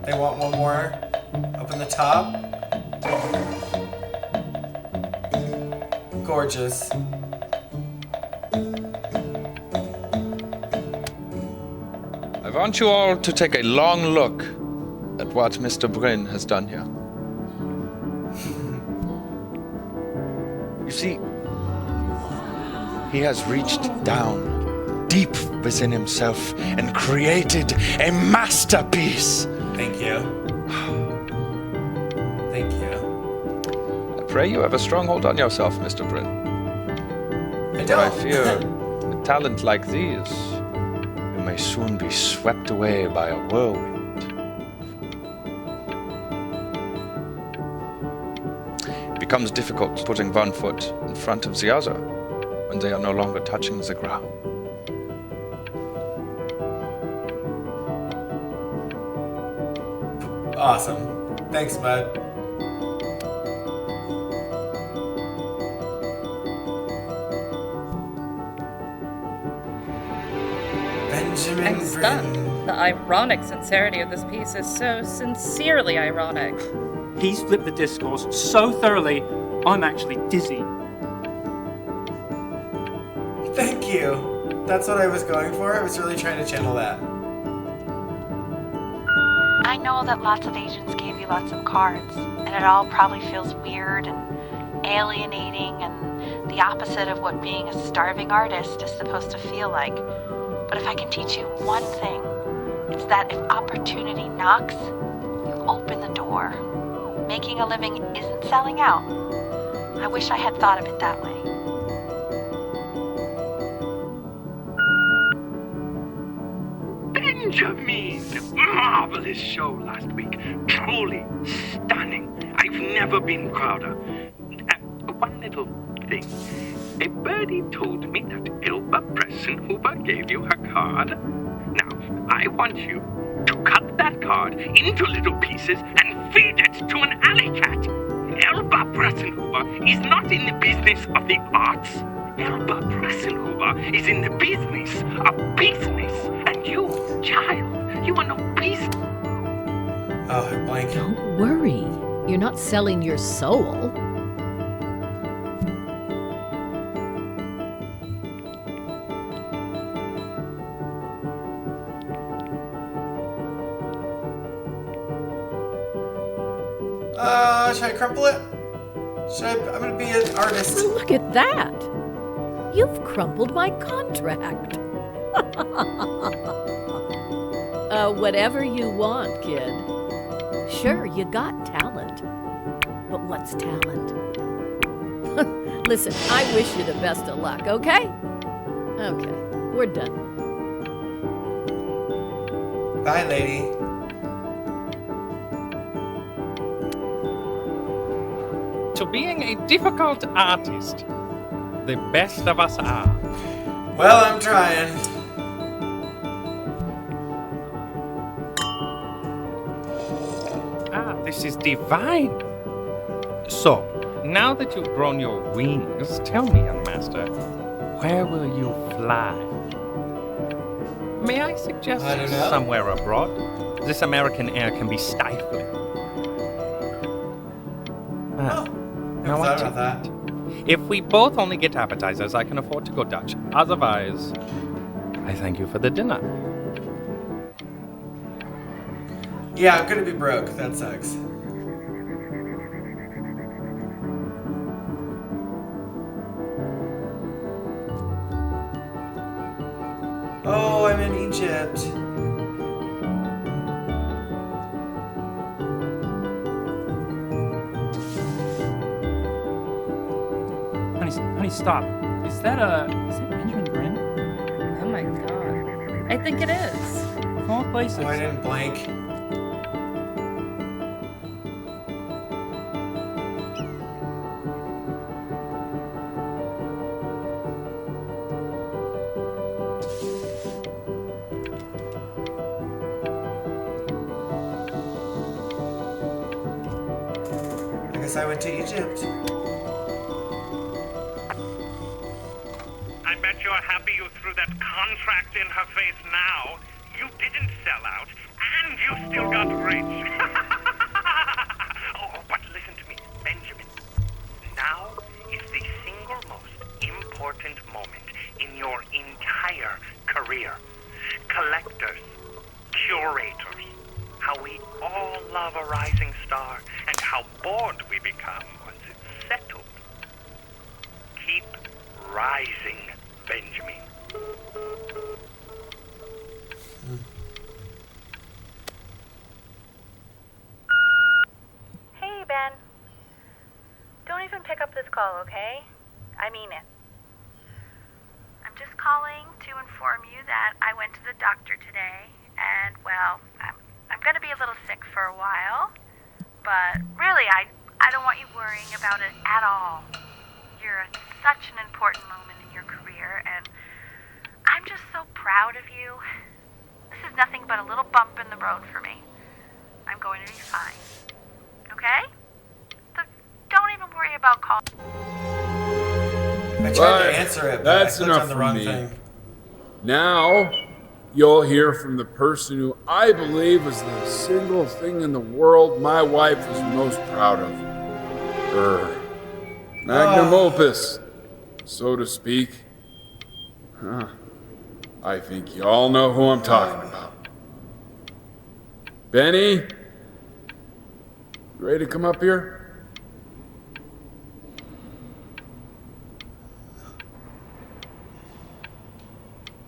They want one more. Open the top. Gorgeous. I want you all to take a long look at what Mr. Bryn has done here. You see, he has reached down deep within himself and created a masterpiece. Thank you. Thank you. I pray you have a strong hold on yourself, Mr. Bryn. I For I don't. fear a talent like these, you may soon be swept away by a whirlwind. It becomes difficult putting one foot in front of the other when they are no longer touching the ground. Awesome. Thanks, bud. Benjamin I'm stunned. Bryn. The ironic sincerity of this piece is so sincerely ironic. He's flipped the discourse so thoroughly, I'm actually dizzy. Thank you. That's what I was going for. I was really trying to channel that. I know that lots of agents gave you lots of cards, and it all probably feels weird and alienating and the opposite of what being a starving artist is supposed to feel like. But if I can teach you one thing, it's that if opportunity knocks, you open the door. Making a living isn't selling out. I wish I had thought of it that way. Benjamin! Marvelous show last week. Truly stunning. I've never been prouder. One little thing. A birdie told me that Elba Pressenhuber gave you her card. Now, I want you to cut that card into little pieces and feed it to an alley cat. Elba Pressenhuber is not in the business of the arts. Elba Pressenhuber is in the business of business. And you, child, you are no business. Oh, blank. Don't worry. You're not selling your soul. Should I crumple it? I'm gonna be an artist. Look at that. You've crumpled my contract. Whatever you want, kid. Sure, you got talent. But what's talent? Listen, I wish you the best of luck, okay? Okay, we're done. Bye, lady. To being a difficult artist, the best of us are. Well, I'm trying. This is divine. So, now that you've grown your wings, tell me, young master, where will you fly? May I suggest I don't know. somewhere abroad? This American air can be stifling. Now Never I thought take about that. If we both only get appetizers, I can afford to go Dutch. Otherwise, I thank you for the dinner. Yeah, I'm gonna be broke. That sucks. Oh, I'm in Egypt. Honey, stop. Is that Benjamin Brin? Oh my god. I think it is. Of all places. Oh, I didn't blink. I guess I went to Egypt. I bet you're happy you threw that contract in her face now. You didn't sell out, and you still got rich. Oh, but listen to me, Benjamin. Now is the single most important moment in your entire career. Collectors, curators, how we all love a rising star, and how bored we become once it's settled. Keep rising, Benjamin. Hey, Ben. Don't even pick up this call, okay? I mean it. I'm just calling to inform you that I went to the doctor today, and, well, I'm going to be a little sick for a while, but really, I don't want you worrying about it at all. You're at such an important moment in your career, and I'm just so proud of you. This is nothing but a little bump in the road for me. I'm going to be fine. Okay? So don't even worry about calling. I tried to answer it, but That's I clicked enough on the for wrong me. thing. Now, you'll hear from the person who I believe is the single thing in the world my wife is most proud of. Her magnum opus, so to speak. Huh. I think you all know who I'm talking about. Benny? You ready to come up here?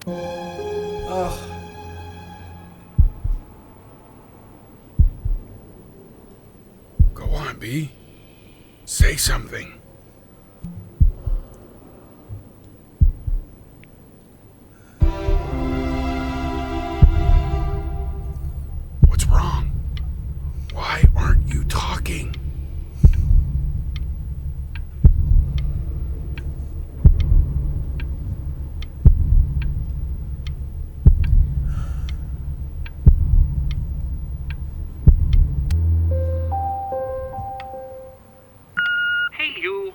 Ugh. Go on, B. Say something. What's wrong? Why aren't you talking? Hey, you.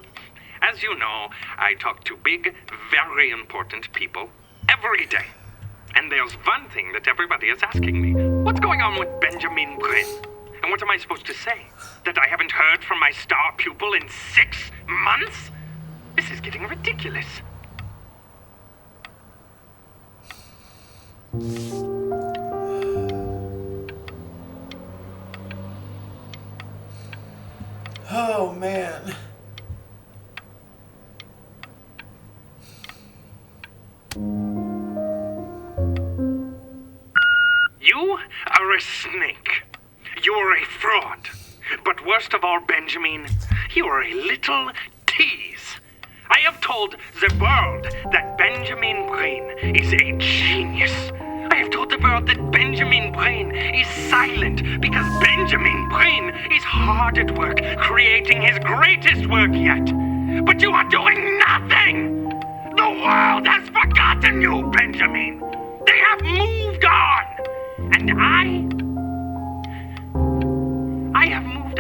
As you know, I talk to big, very important people every day. And there's one thing that everybody is asking me. What's going on with Benjamin Brin? And what am I supposed to say? That I haven't heard from my star pupil in 6 months? This is getting ridiculous. Oh, man. You are a snake. You're a fraud. But worst of all, Benjamin, you are a little tease. I have told the world that Benjamin Brin is a genius. I have told the world that Benjamin Brin is silent because Benjamin Brin is hard at work creating his greatest work yet. But you are doing nothing! The world has forgotten you, Benjamin! They have moved on! And I have moved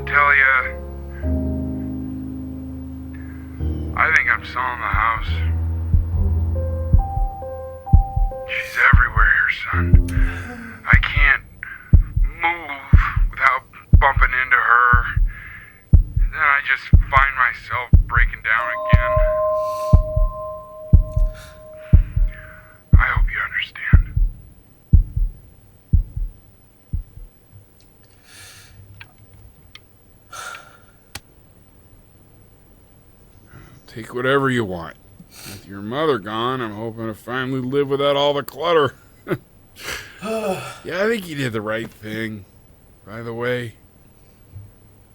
to tell you, I think I'm selling the house. She's everywhere here, son. I can't move without bumping into her. Then I just find myself breaking down again. I hope you understand. Take whatever you want. With your mother gone, I'm hoping to finally live without all the clutter. Yeah, I think you did the right thing. By the way,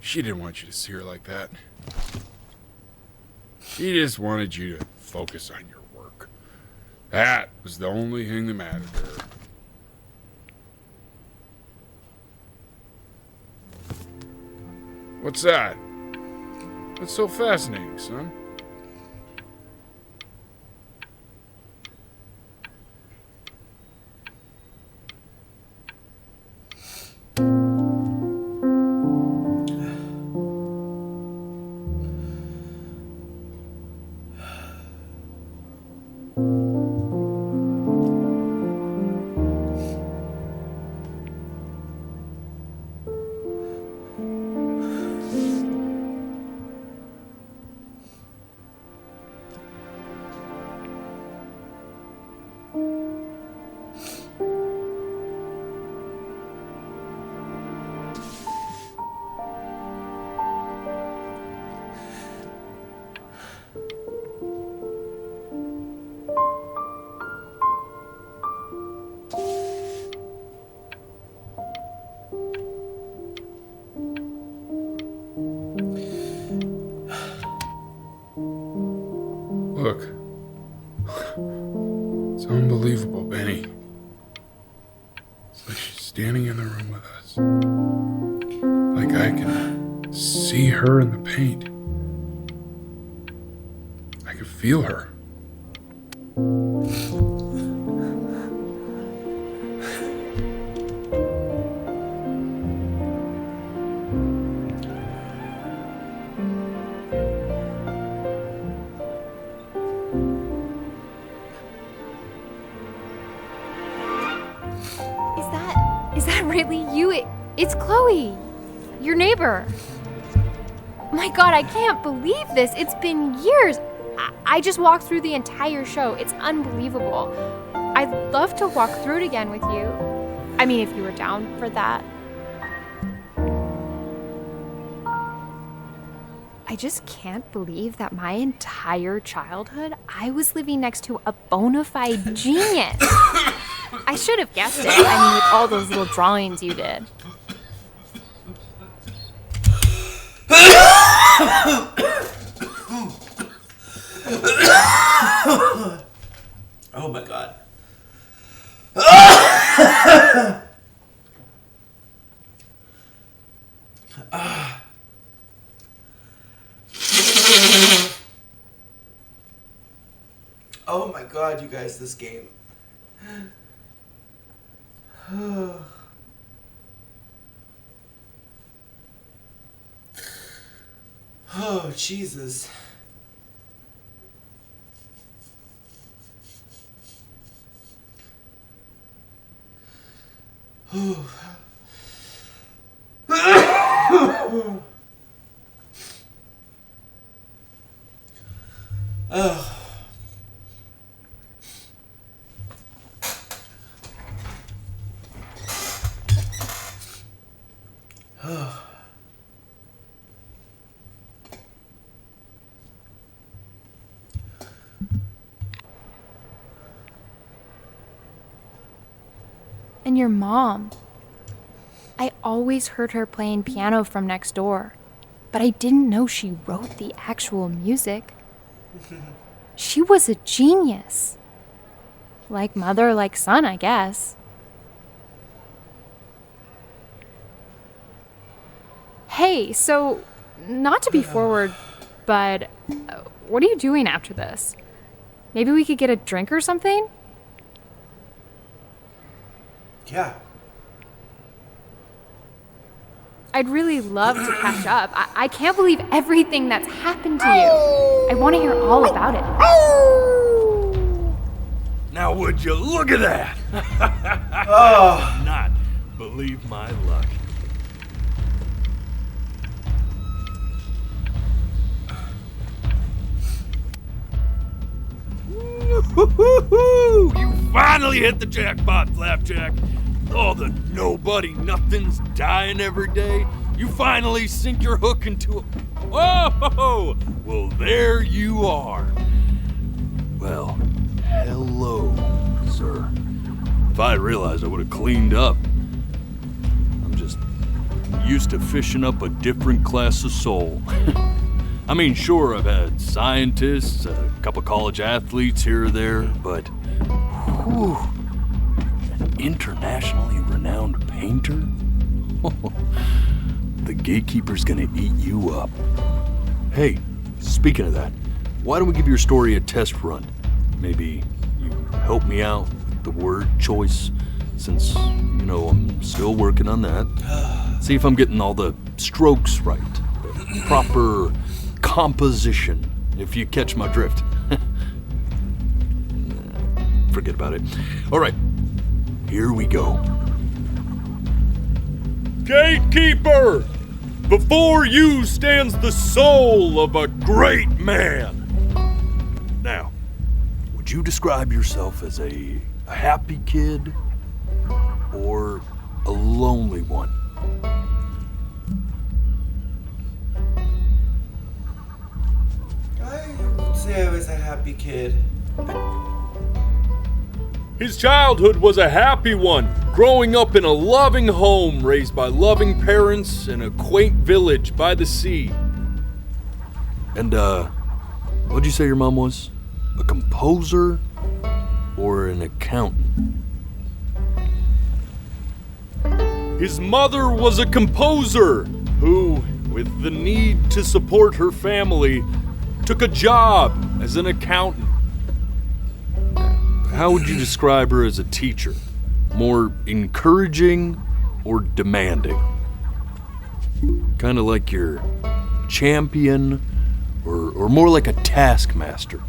she didn't want you to see her like that. She just wanted you to focus on your work. That was the only thing that mattered to her. What's that? What's so fascinating, son? Look. It's unbelievable, Benny. It's like she's standing in the room with us. Like I can see her in the paint. I can feel her. Is that really you? It's Chloe, your neighbor. My God, I can't believe this. It's been years. I just walked through the entire show. It's unbelievable. I'd love to walk through it again with you. I mean, if you were down for that. I just can't believe that my entire childhood, I was living next to a bona fide genius. I should have guessed it. I mean, with all those little drawings you did. Oh my God. Oh my God, you guys, this game. Oh, Jesus. Oh. And your mom. I always heard her playing piano from next door, but I didn't know she wrote the actual music. She was a genius. Like mother, like son, I guess. Hey, so, not to be forward, but what are you doing after this? Maybe we could get a drink or something? Yeah. I'd really love to catch up. I can't believe everything that's happened to you. I want to hear all about it. Now would you look at that? Oh. Not believe my luck. You finally hit the jackpot, Flapjack. All the nobody nothings dying every day. You finally sink your hook into a... Oh! Well, there you are. Well, hello, sir. If I had realized, I would have cleaned up. I'm just used to fishing up a different class of soul. I mean, sure, I've had scientists, a couple college athletes here or there, but whew, an internationally renowned painter? The gatekeeper's gonna eat you up. Hey, speaking of that, why don't we give your story a test run? Maybe you help me out with the word choice, since, you know, I'm still working on that. See if I'm getting all the strokes right, the proper composition, if you catch my drift. Forget about it. All right, here we go. Gatekeeper! Before you stands the soul of a great man. Now, would you describe yourself as a happy kid or a lonely one? I would say I was a happy kid. His childhood was a happy one, growing up in a loving home raised by loving parents in a quaint village by the sea. And, what'd you say your mom was? A composer or an accountant? His mother was a composer who, with the need to support her family, took a job as an accountant. How would you describe her as a teacher? More encouraging or demanding? Kind of like your champion or more like a taskmaster?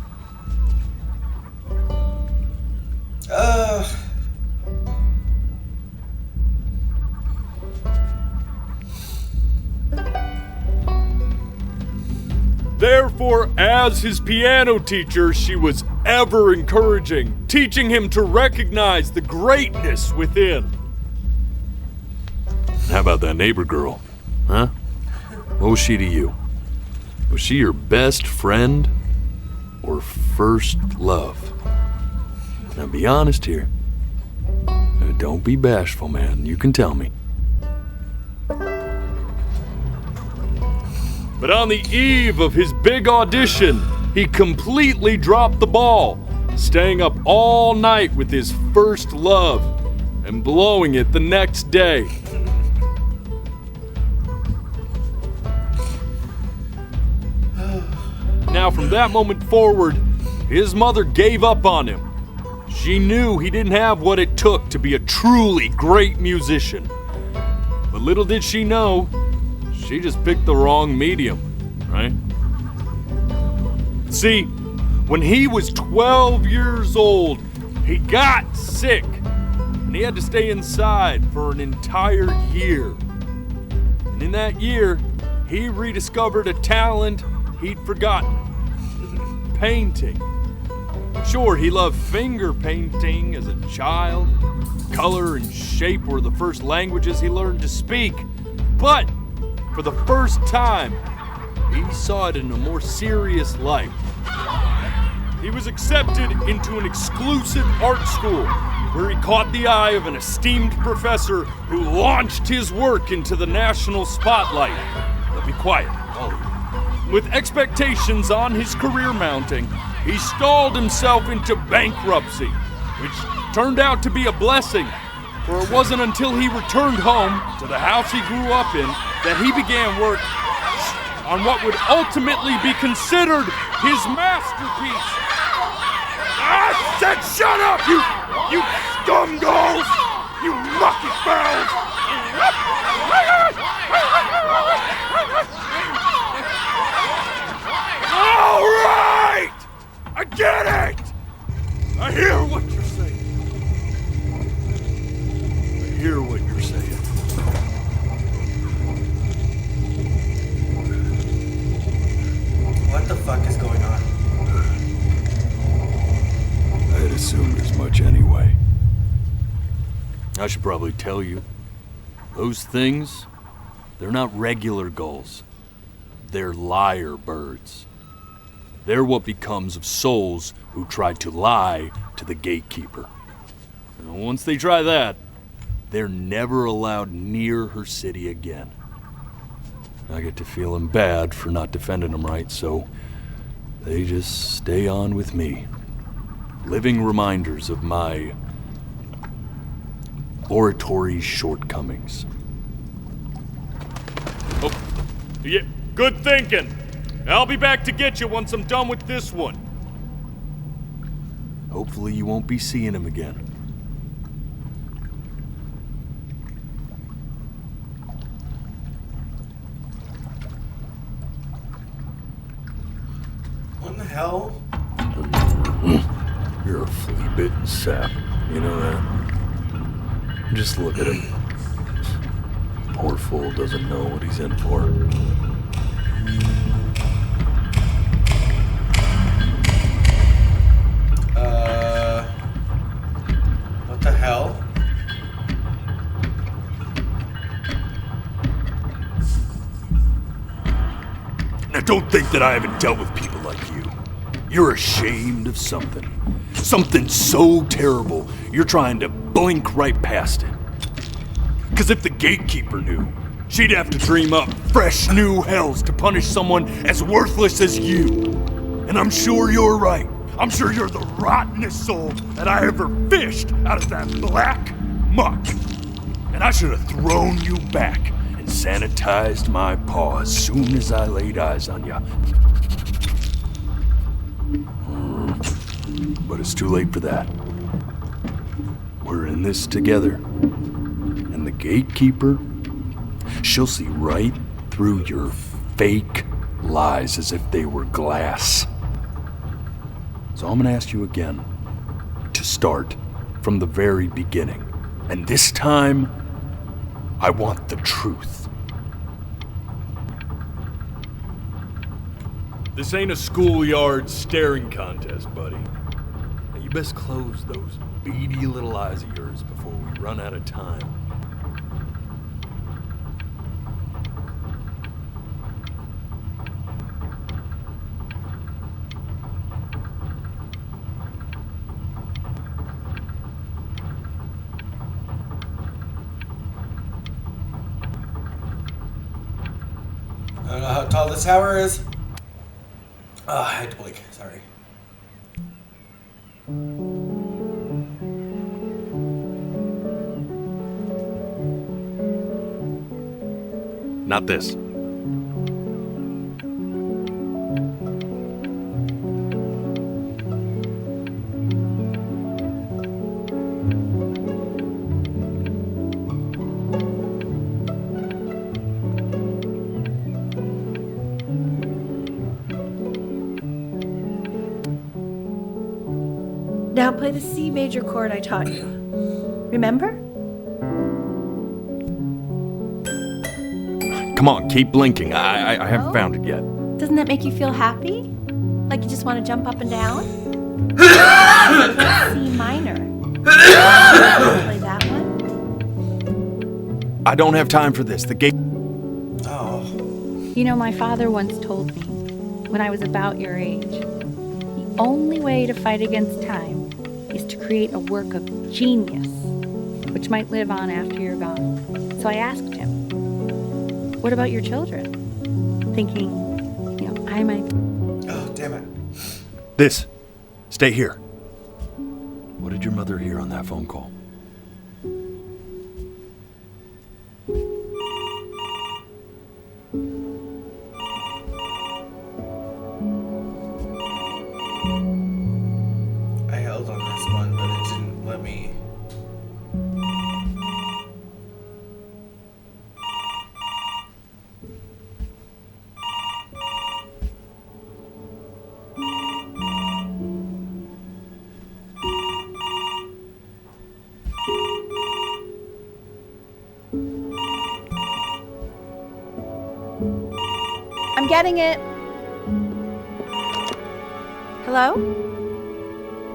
Therefore, as his piano teacher, she was ever encouraging, teaching him to recognize the greatness within. How about that neighbor girl? Huh? What was she to you? Was she your best friend or first love? Now be honest here. Don't be bashful, man. You can tell me. But on the eve of his big audition, he completely dropped the ball, staying up all night with his first love and blowing it the next day. Now, from that moment forward, his mother gave up on him. She knew he didn't have what it took to be a truly great musician. But little did she know, she just picked the wrong medium, right? See, when he was 12 years old, he got sick, and he had to stay inside for an entire year. And in that year, he rediscovered a talent he'd forgotten: painting. Sure, he loved finger painting as a child. Color and shape were the first languages he learned to speak. But for the first time, he saw it in a more serious light. He was accepted into an exclusive art school where he caught the eye of an esteemed professor who launched his work into the national spotlight. But be quiet, all of you. With expectations on his career mounting, he stalled himself into bankruptcy, which turned out to be a blessing, for it wasn't until he returned home to the house he grew up in that he began work on what would ultimately be considered his masterpiece. I said shut up, you scumballs! You lucky fowls! I should probably tell you. Those things, they're not regular gulls. They're lyre birds. They're what becomes of souls who try to lie to the gatekeeper. And once they try that, they're never allowed near her city again. I get to feeling bad for not defending them right, so they just stay on with me. Living reminders of my oratory shortcomings. Oh, yeah, good thinking. I'll be back to get you once I'm done with this one. Hopefully you won't be seeing him again. What in the hell? You're a flea-bitten sap. You know that? Just look at him. Poor fool doesn't know what he's in for. What the hell? Now don't think that I haven't dealt with people like you. You're ashamed of something. Something so terrible, you're trying to blink right past it. Because if the gatekeeper knew, she'd have to dream up fresh new hells to punish someone as worthless as you. And I'm sure you're right. I'm sure you're the rottenest soul that I ever fished out of that black muck. And I should have thrown you back and sanitized my paw as soon as I laid eyes on you. But it's too late for that. We're in this together. And the gatekeeper, she'll see right through your fake lies as if they were glass. So I'm gonna ask you again to start from the very beginning. And this time, I want the truth. This ain't a schoolyard staring contest, buddy. Now you best close those beady little eyes of yours before we run out of time. I don't know how tall this tower is. Oh, I had to blink. Sorry. Not this. Now play the C major chord I taught you. Remember? Come on, keep blinking. I haven't found it yet. Doesn't that make you feel happy? Like you just want to jump up and down? C minor. Play that one? I don't have time for this. The gate. Oh. You know, my father once told me, when I was about your age, the only way to fight against time is to create a work of genius, which might live on after you're gone. So I asked him, what about your children? Thinking, you know, I might... Oh, damn it. This. Stay here. What did your mother hear on that phone call? I held on this one, but it didn't let me. I'm getting it. Hello?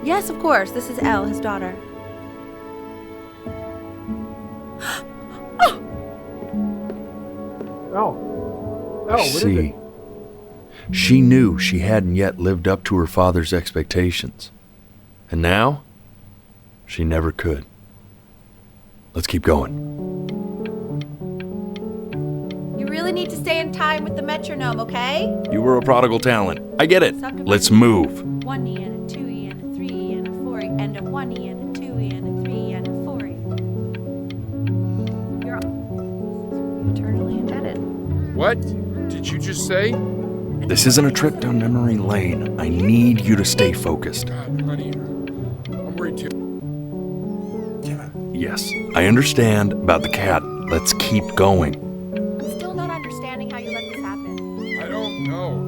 Yes, of course. This is Elle, his daughter. Oh, what is See, it? she knew she hadn't yet lived up to her father's expectations. And now, she never could. Let's keep going. You really need to stay in time with the metronome, okay? You were a prodigal talent. I get it. Let's move. 1 E and a 2 E and a 3 E and a 4 E and a 1 E and a 2 E and a 3 E and a 4 E. You're eternally indebted. What did you just say? This isn't a trip down memory lane. I need you to stay focused. God, honey, I'm worried too. Yes, I understand about the cat. Let's keep going. I'm still not understanding how you let this happen. I don't know.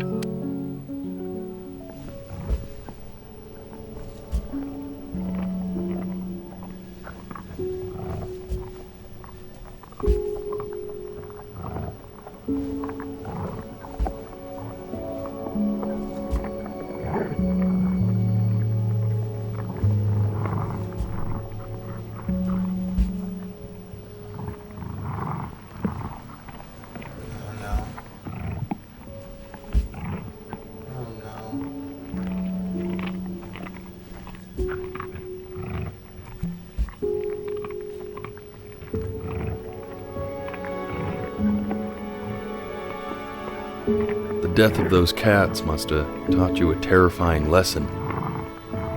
The death of those cats must have taught you a terrifying lesson.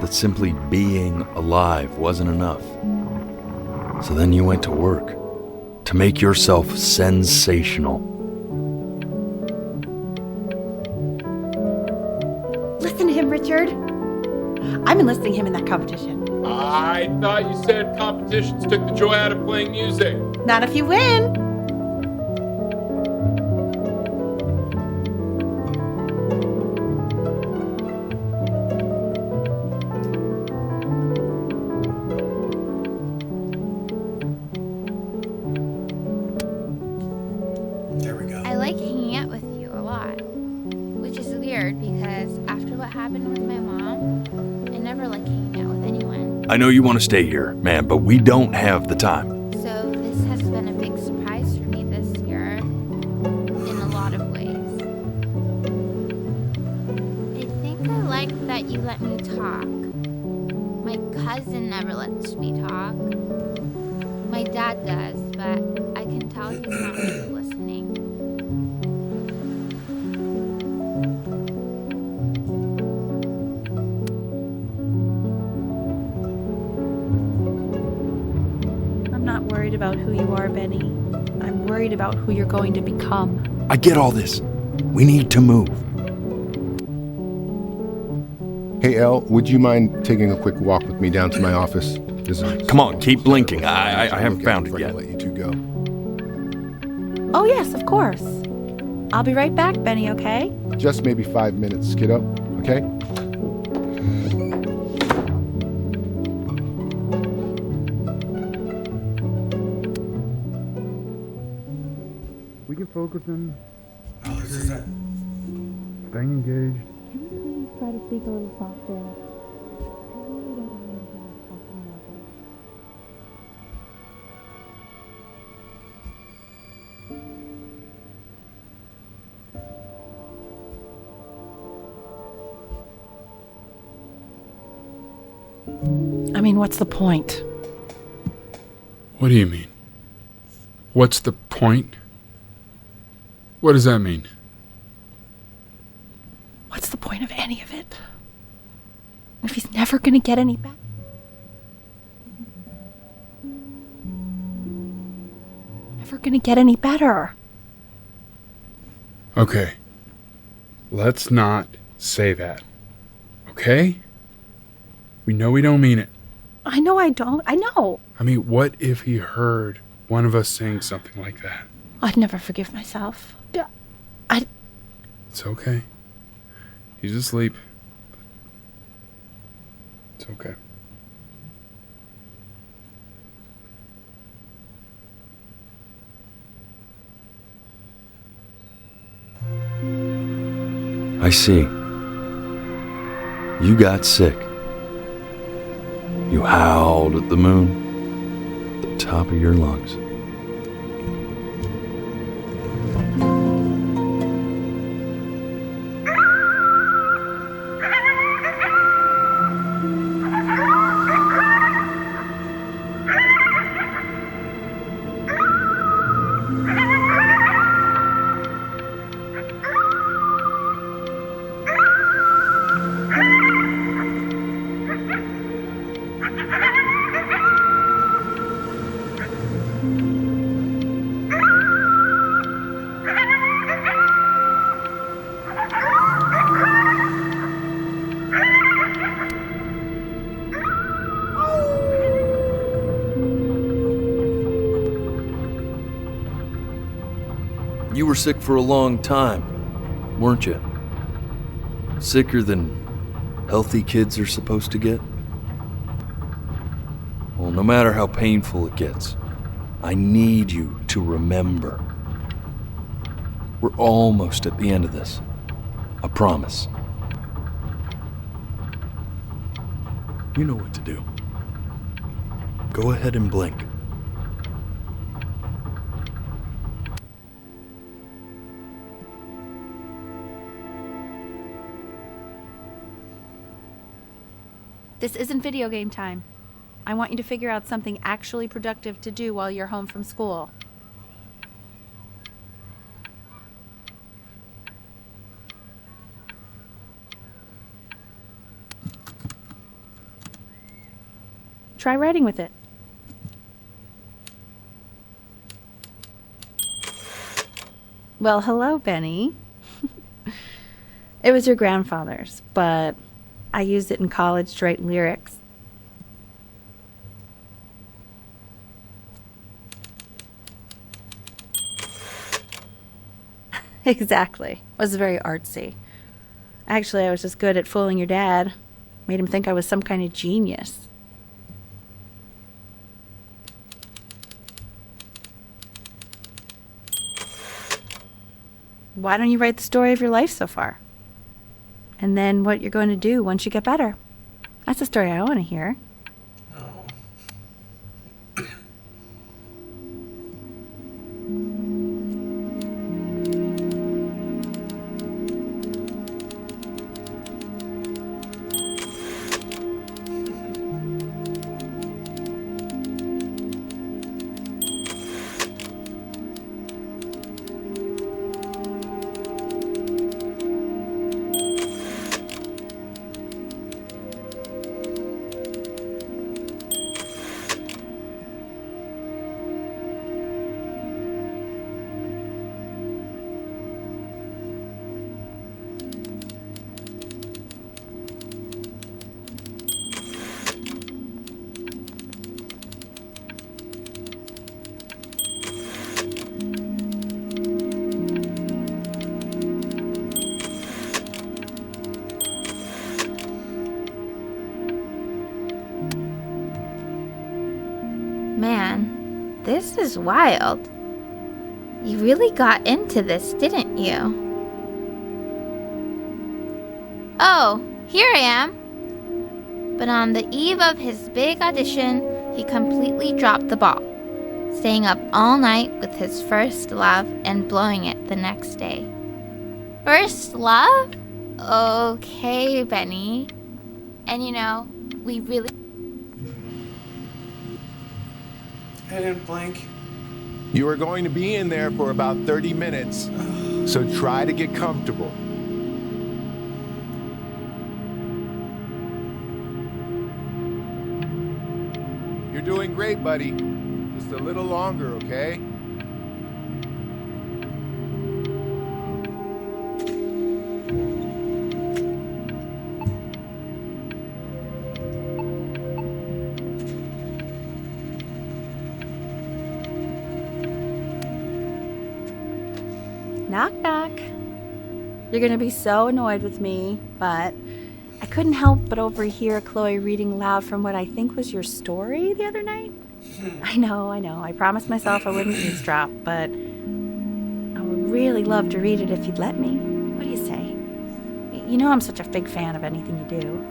That simply being alive wasn't enough. So then you went to work to make yourself sensational. Listen to him, Richard. I'm enlisting him in that competition. I thought you said competitions took the joy out of playing music. Not if you win. I like hanging out with you a lot, which is weird because after what happened with my mom, I never like hanging out with anyone. I know you want to stay here, man, but we don't have the time. So this has been a big surprise for me this year in a lot of ways. I think I like that you let me talk. My cousin never lets me talk. My dad does, but I can tell he's not really listening. I'm not worried about who you are, Benny. I'm worried about who you're going to become. I get all this. We need to move. Hey, Elle, would you mind taking a quick walk with me down to my office? Come on, keep blinking. I haven't found it yet. Let you two go. Oh, yes, of course. I'll be right back, Benny, okay? Just maybe 5 minutes, kiddo. Okay? We can focus on Oh, this is it. staying engaged. Try to speak a little softer. I mean, what's the point? What do you mean? What's the point? What does that mean? What's the point of any of it? If he's never gonna get any back. Never gonna get any better. Okay. Let's not say that. Okay? We know we don't mean it. I know I don't. I know. I mean, what if he heard one of us saying something like that? I'd never forgive myself. It's okay. He's asleep. It's okay. I see. You got sick. You howled at the moon at the top of your lungs. You were sick for a long time, weren't you? Sicker than healthy kids are supposed to get? Well, no matter how painful it gets, I need you to remember. We're almost at the end of this. I promise. You know what to do. Go ahead and blink. This isn't video game time. I want you to figure out something actually productive to do while you're home from school. Try writing with it. Well, hello, Benny. It was your grandfather's, but I used it in college to write lyrics. Exactly. It was very artsy. Actually, I was just good at fooling your dad. Made him think I was some kind of genius. Why don't you write the story of your life so far? And then what you're going to do once you get better. That's the story I want to hear. Man, this is wild. You really got into this, didn't you? Oh, here I am. But on the eve of his big audition, he completely dropped the ball, staying up all night with his first love and blowing it the next day. First love? Okay, Benny. And you know, we really... I didn't blink. You are going to be in there for about 30 minutes, so try to get comfortable. You're doing great, buddy. Just a little longer, okay? Knock, knock. You're gonna be so annoyed with me, but I couldn't help but overhear Chloe reading loud from what I think was your story the other night. I know. I promised myself I wouldn't eavesdrop, but I would really love to read it if you'd let me. What do you say? You know I'm such a big fan of anything you do.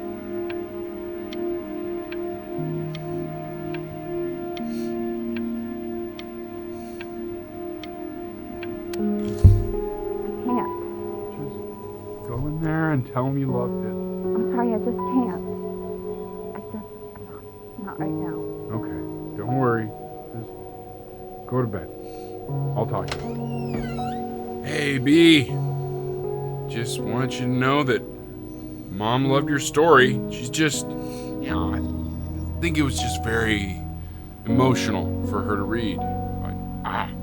Go in there and tell him you loved it. I'm sorry, I just can't. Not right now. Okay, don't worry. Just go to bed. I'll talk to you. Hey, B. Just want you to know that Mom loved your story. She's just, you know, I think it was just very emotional for her to read. But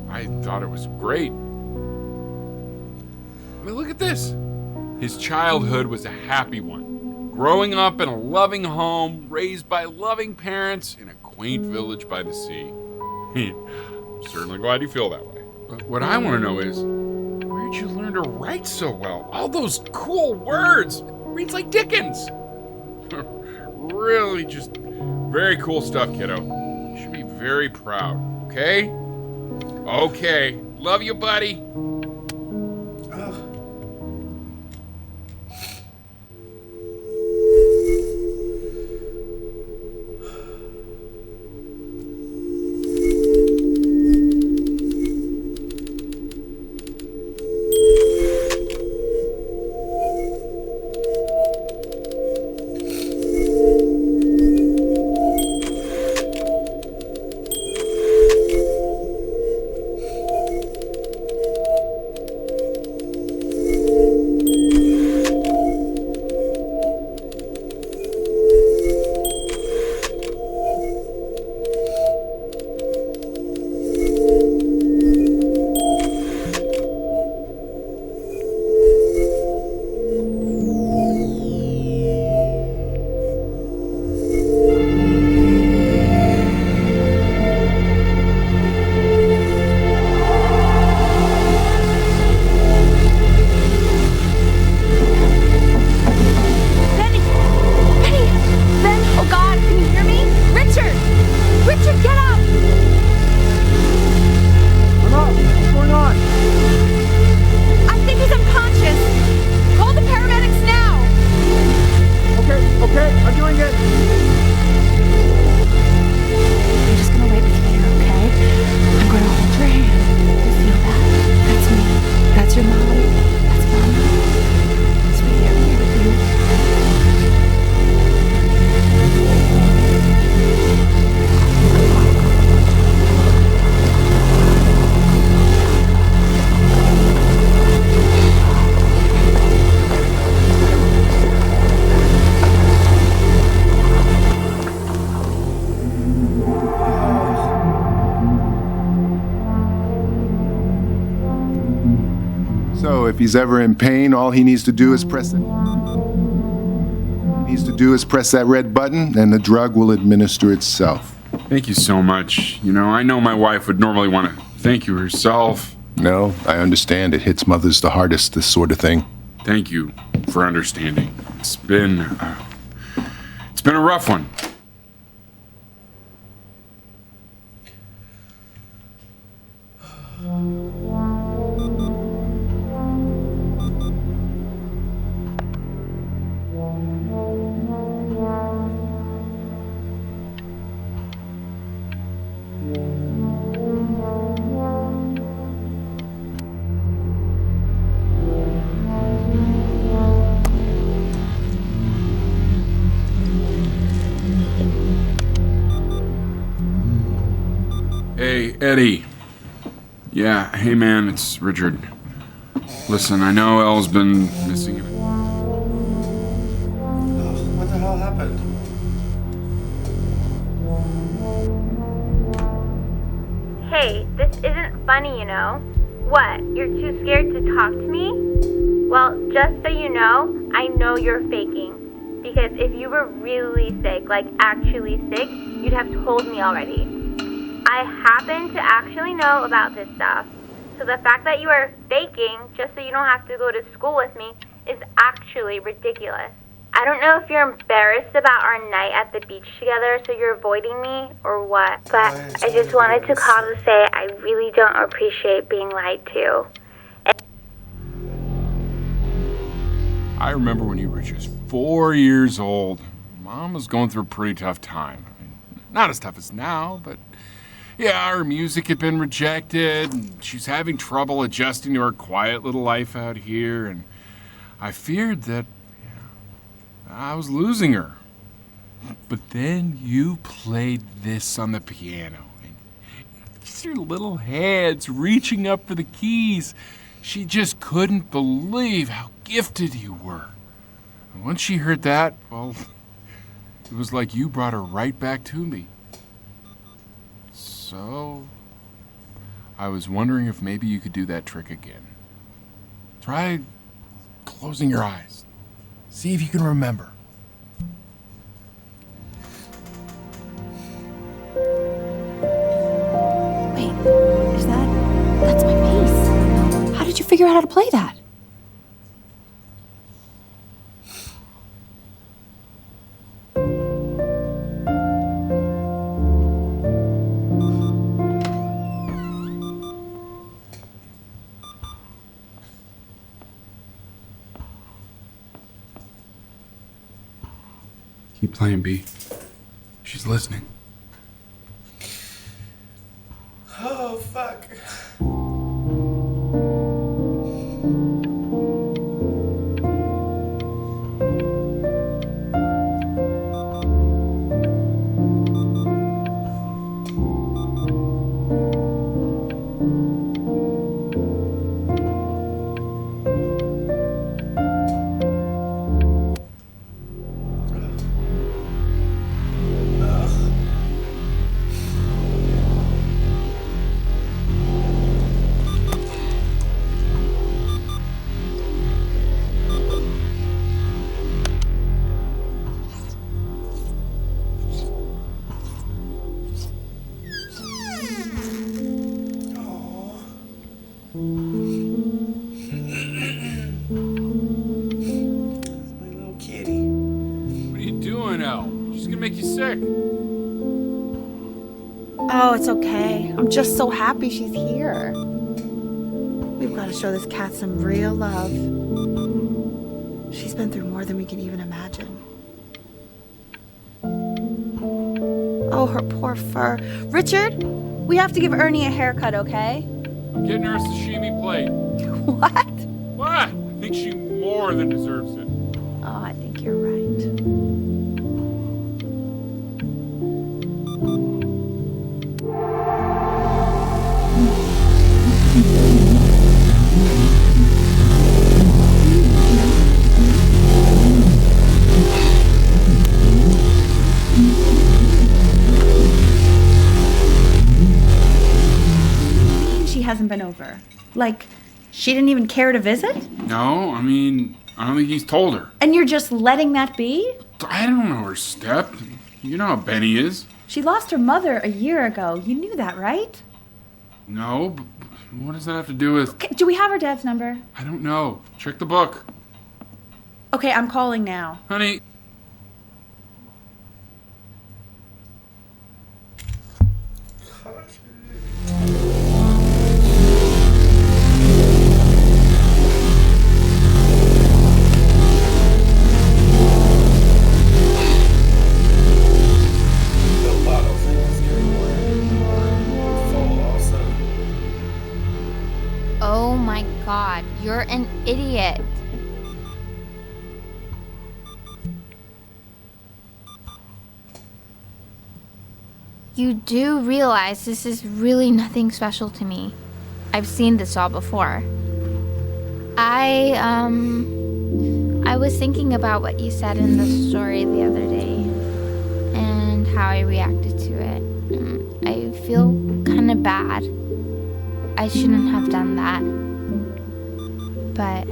I thought it was great. I mean, look at this. His childhood was a happy one. Growing up in a loving home, raised by loving parents in a quaint village by the sea. I'm certainly glad you feel that way. But what I want to know is, Where'd you learn to write so well? All those cool words. Reads like Dickens. Really just very cool stuff, kiddo. You should be very proud, okay? Okay. Love you, buddy. So if he's ever in pain, all he needs to do is press that red button and the drug will administer itself. Thank you so much. You know, I know my wife would normally want to thank you herself. No, I understand. It hits mothers the hardest, this sort of thing. Thank you for understanding. It's been a rough one. Hey, Eddie. Yeah, hey man, it's Richard. Listen, I know Elle's been missing you. What the hell happened? Hey, this isn't funny, you know. What, you're too scared to talk to me? Well, just so you know, I know you're faking. Because if you were really sick, like actually sick, you'd have told me already. I happen to actually know about this stuff. So the fact that you are faking just so you don't have to go to school with me is actually ridiculous. I don't know if you're embarrassed about our night at the beach together, so you're avoiding me or what, but I just wanted to call to say I really don't appreciate being lied to. I remember when you were just 4 years old. Mom was going through a pretty tough time. I mean, not as tough as now, but yeah, her music had been rejected, and she's having trouble adjusting to her quiet little life out here, and I feared that I was losing her. But then you played this on the piano, and just your little hands reaching up for the keys. She just couldn't believe how gifted you were. And once she heard that, well, it was like you brought her right back to me. So, I was wondering if maybe you could do that trick again. Try closing your eyes. See if you can remember. Wait, that's my face. How did you figure out how to play that. Keep playing, B. She's listening. Oh, fuck. Make you sick. Oh, it's okay. I'm just so happy she's here. We've got to show this cat some real love. She's been through more than we can even imagine. Oh, her poor fur. Richard, we have to give Ernie a haircut, okay? I'm getting her a sashimi plate. What? What? I think she more than deserves it. Oh, I think you're right. Hasn't been over. Like, she didn't even care to visit? No, I mean, I don't think he's told her. And you're just letting that be? I don't know her step. You know how Benny is. She lost her mother a year ago. You knew that, right? No, but what does that have to do with... Okay, do we have her dad's number? I don't know. Check the book. Okay, I'm calling now. Honey. Oh my god, you're an idiot. You do realize this is really nothing special to me. I've seen this all before. I was thinking about what you said in the story the other day and how I reacted to it. I feel kind of bad. I shouldn't have done that. But...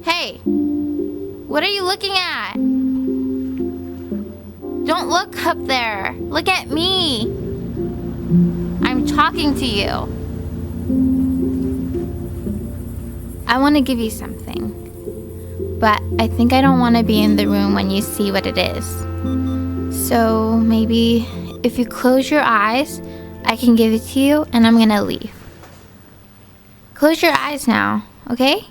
Hey! What are you looking at? Don't look up there. Look at me. I'm talking to you. I want to give you something. But I think I don't want to be in the room when you see what it is. So maybe if you close your eyes, I can give it to you and I'm gonna leave. Close your eyes now, okay?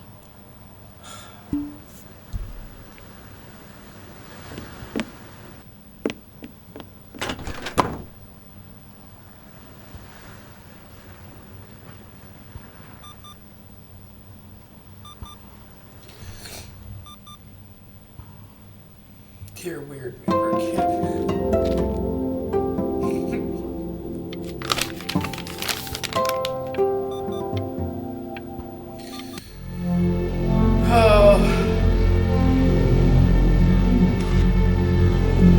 Dear weird neighbor kid. Oh,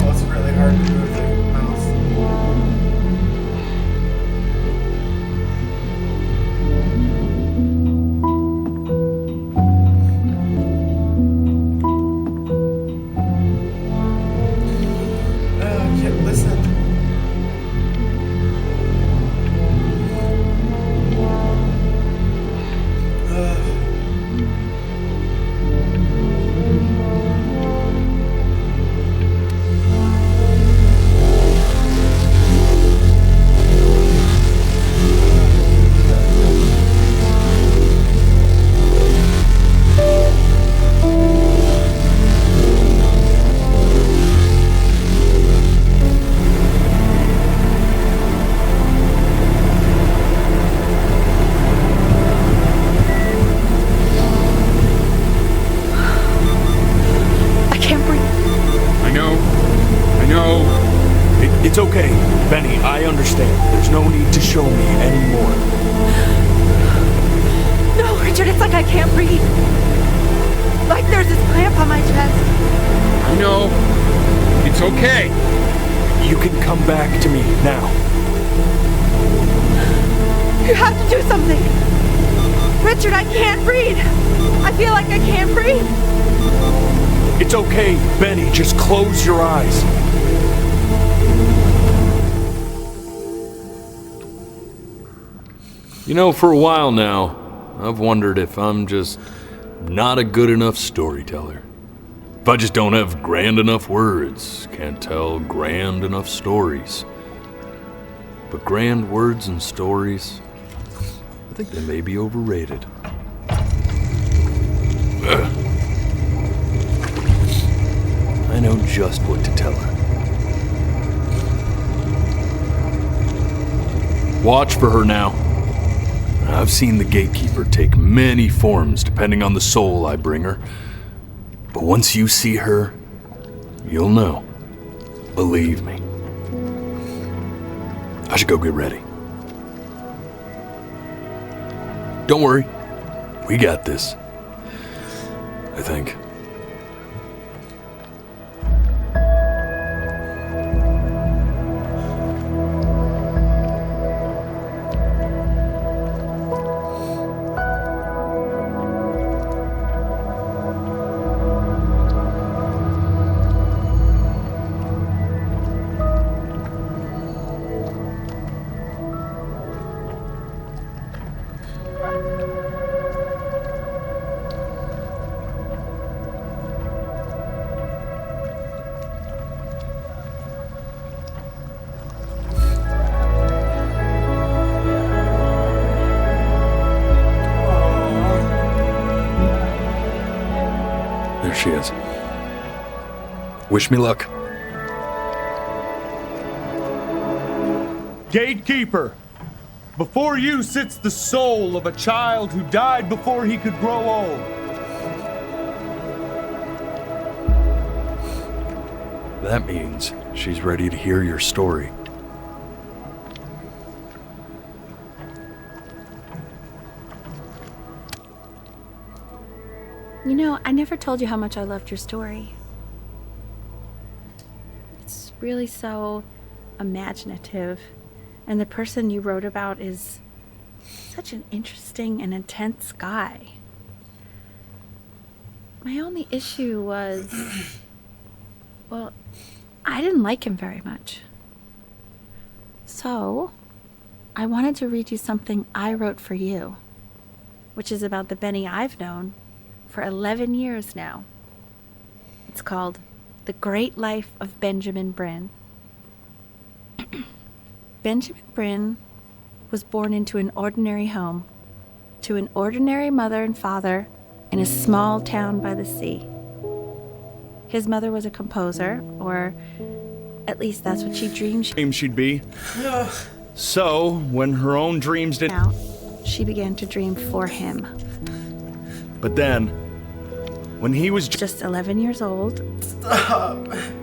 it's really hard to move the mouse. It's okay, Benny, I understand. There's no need to show me anymore. No, Richard, it's like I can't breathe. Like there's this clamp on my chest. No, it's okay. You can come back to me now. You have to do something. Richard, I can't breathe. I feel like I can't breathe. It's okay, Benny, just close your eyes. You know, for a while now, I've wondered if I'm just not a good enough storyteller. If I just don't have grand enough words, can't tell grand enough stories. But grand words and stories, I think they may be overrated. I know just what to tell her. Watch for her now. I've seen the gatekeeper take many forms depending on the soul I bring her. But once you see her, you'll know. Believe me. I should go get ready. Don't worry. We got this. I think. There she is. Wish me luck. Gatekeeper, before you sits the soul of a child who died before he could grow old. That means she's ready to hear your story. You know, I never told you how much I loved your story. It's really so imaginative. And the person you wrote about is such an interesting and intense guy. My only issue was, well, I didn't like him very much. So, I wanted to read you something I wrote for you, which is about the Benny I've known for 11 years now. It's called The Great Life of Benjamin Brin. Benjamin Brin was born into an ordinary home, to an ordinary mother and father in a small town by the sea. His mother was a composer, or at least that's what she dreamed She'd be. So, when her own dreams didn't out, she began to dream for him. But then, when he was just 11 years old,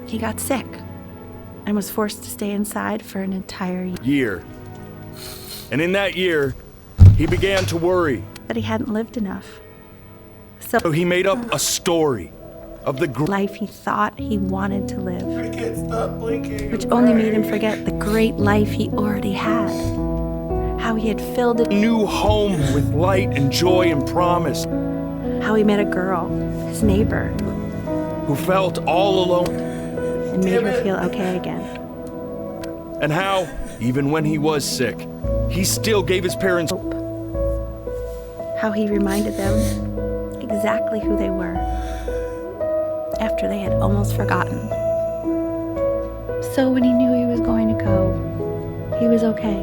he got sick and was forced to stay inside for an entire year. And in that year, he began to worry. That he hadn't lived enough. So he made up a story of the life he thought he wanted to live. I can't stop blinking. Which only made him forget the great life he already had. How he had filled a new home with light and joy and promise. How he met a girl, his neighbor, who felt all alone and made her feel okay again. And how, even when he was sick, he still gave his parents hope. How he reminded them exactly who they were after they had almost forgotten. So when he knew he was going to go, he was okay.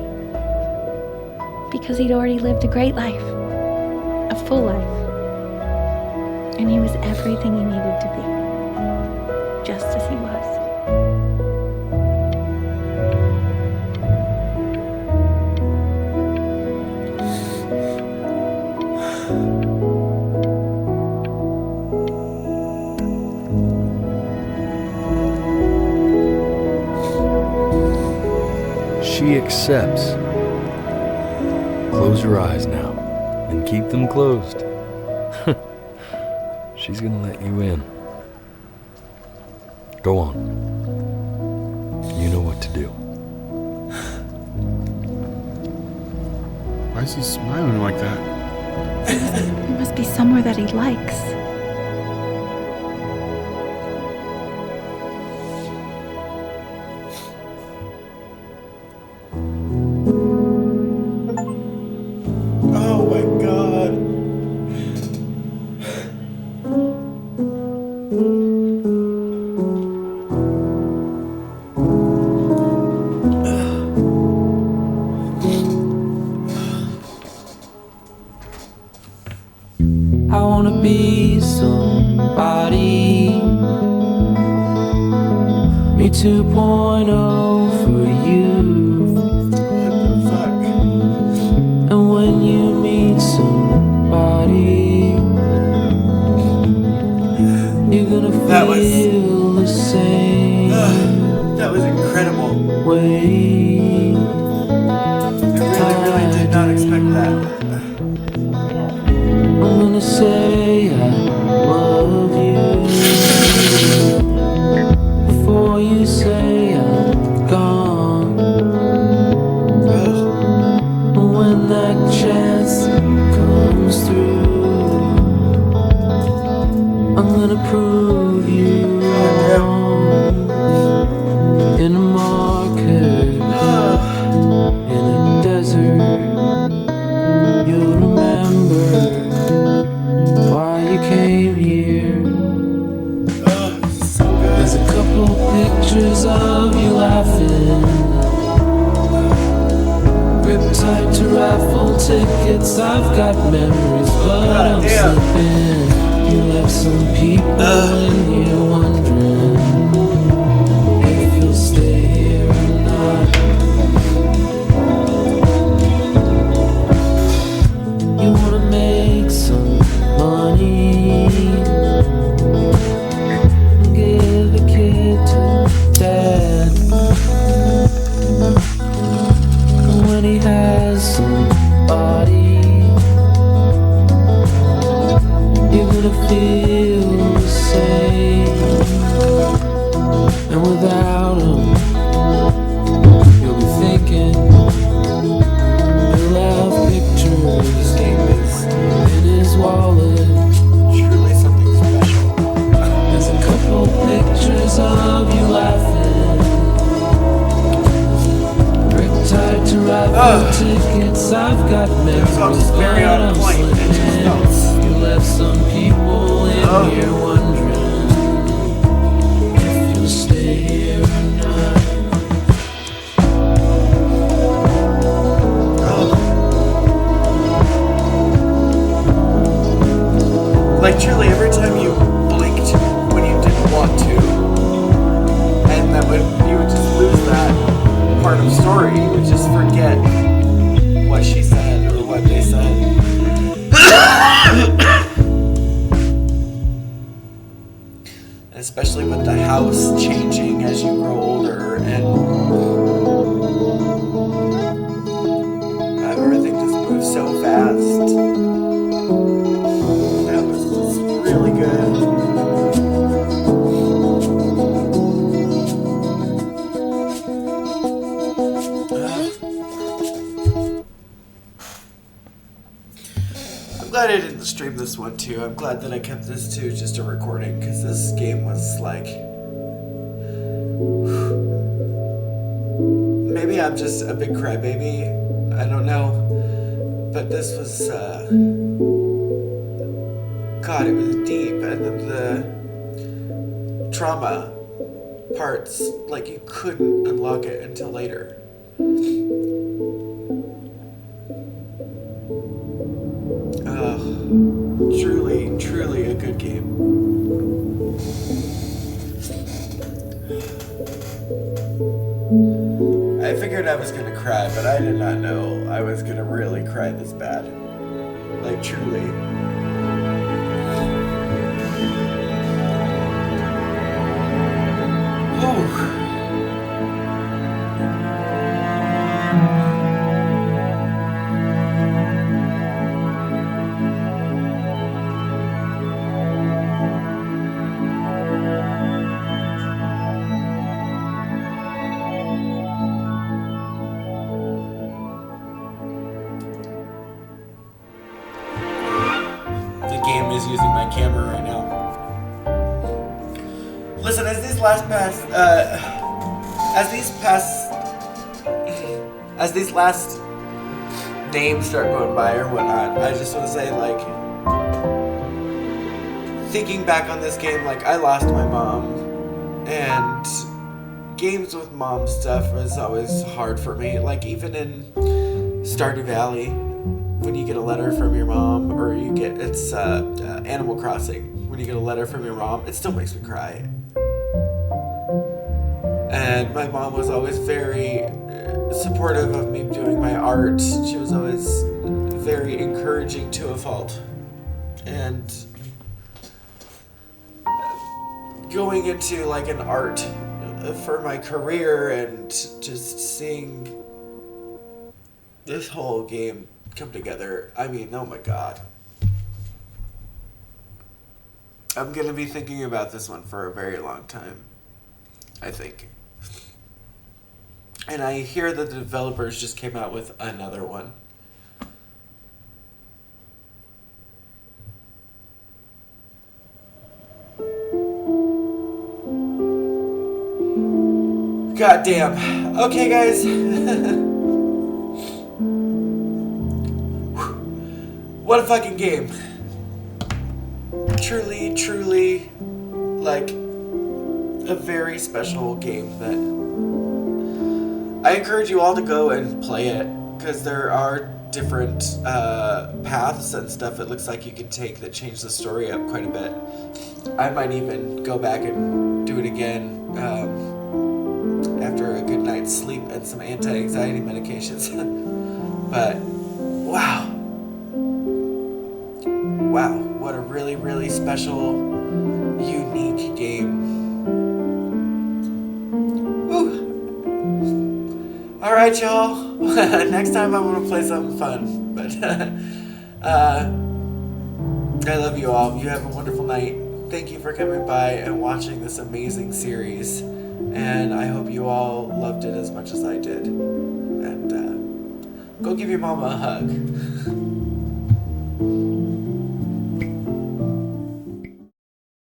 Because he'd already lived a great life, a full life. And he was everything he needed to be, just as he was. lips. Close your eyes now, and keep them closed. She's gonna let you in. Go on. You know what to do. Why is he smiling like that? It must be somewhere that he likes. Oh my god. I wanna be somebody. Me 2.0 for you. What the fuck? And when you meet somebody, you're gonna feel the same. That was incredible. Way. I really did not expect that. I'm gonna say I love you before you say I'm gone. And when that chance comes through, I'm gonna prove you wrong. In a market, in a desert, you'll remember why you came here. There's a couple pictures of you laughing, gripped tight to raffle tickets. I've got memories, but I'm slipping. You left some people in here wondering if you'll stay here or not. You wanna make some money, give a kid to dad. When he has somebody, you're gonna feel the same. And without him, you'll be thinking he'll have pictures in his wallet. Truly something special. There's a couple pictures of you laughing, gripped tight to raffle tickets. I've got memories, very but on I'm point. slipping. You left some people in here wondering if you'll stay here or not. Like truly, every time you blinked when you didn't want to, and then when you would just lose that part of the story, you would just forget what she said or what they said. Especially with the house changing as you grow older, and everything just moves so fast. That was just really good. I'm glad I didn't stream this one too. I'm glad that I kept this to just a recording, because this game was like... Maybe I'm just a big crybaby. I don't know. But this was... God, it was deep. And then the trauma parts, like you couldn't unlock it until later. Truly, truly a good game. I figured I was gonna cry, but I did not know I was gonna really cry this bad. Like, truly. is using my camera right now. Listen, as these last names start going by or whatnot, I just want to say, like, thinking back on this game, like, I lost my mom, and games with mom stuff was always hard for me. Like, even in Stardew Valley, when you get a letter from your mom, or you get, it's Animal Crossing, when you get a letter from your mom, it still makes me cry. And my mom was always very supportive of me doing my art. She was always very encouraging to a fault. And going into like an art for my career and just seeing this whole game come together, I mean, oh my god. I'm gonna be thinking about this one for a very long time, I think. And I hear that the developers just came out with another one. God damn. Okay, guys. What a fucking game. Truly, truly, like, a very special game that I encourage you all to go and play it, because there are different paths and stuff it looks like you can take that change the story up quite a bit. I might even go back and do it again after a good night's sleep and some anti-anxiety medications. But wow, what a really, really special, unique game. Alright, y'all. Next time I'm gonna play something fun. But I love you all. You have a wonderful night. Thank you for coming by and watching this amazing series. And I hope you all loved it as much as I did. And go give your mama a hug.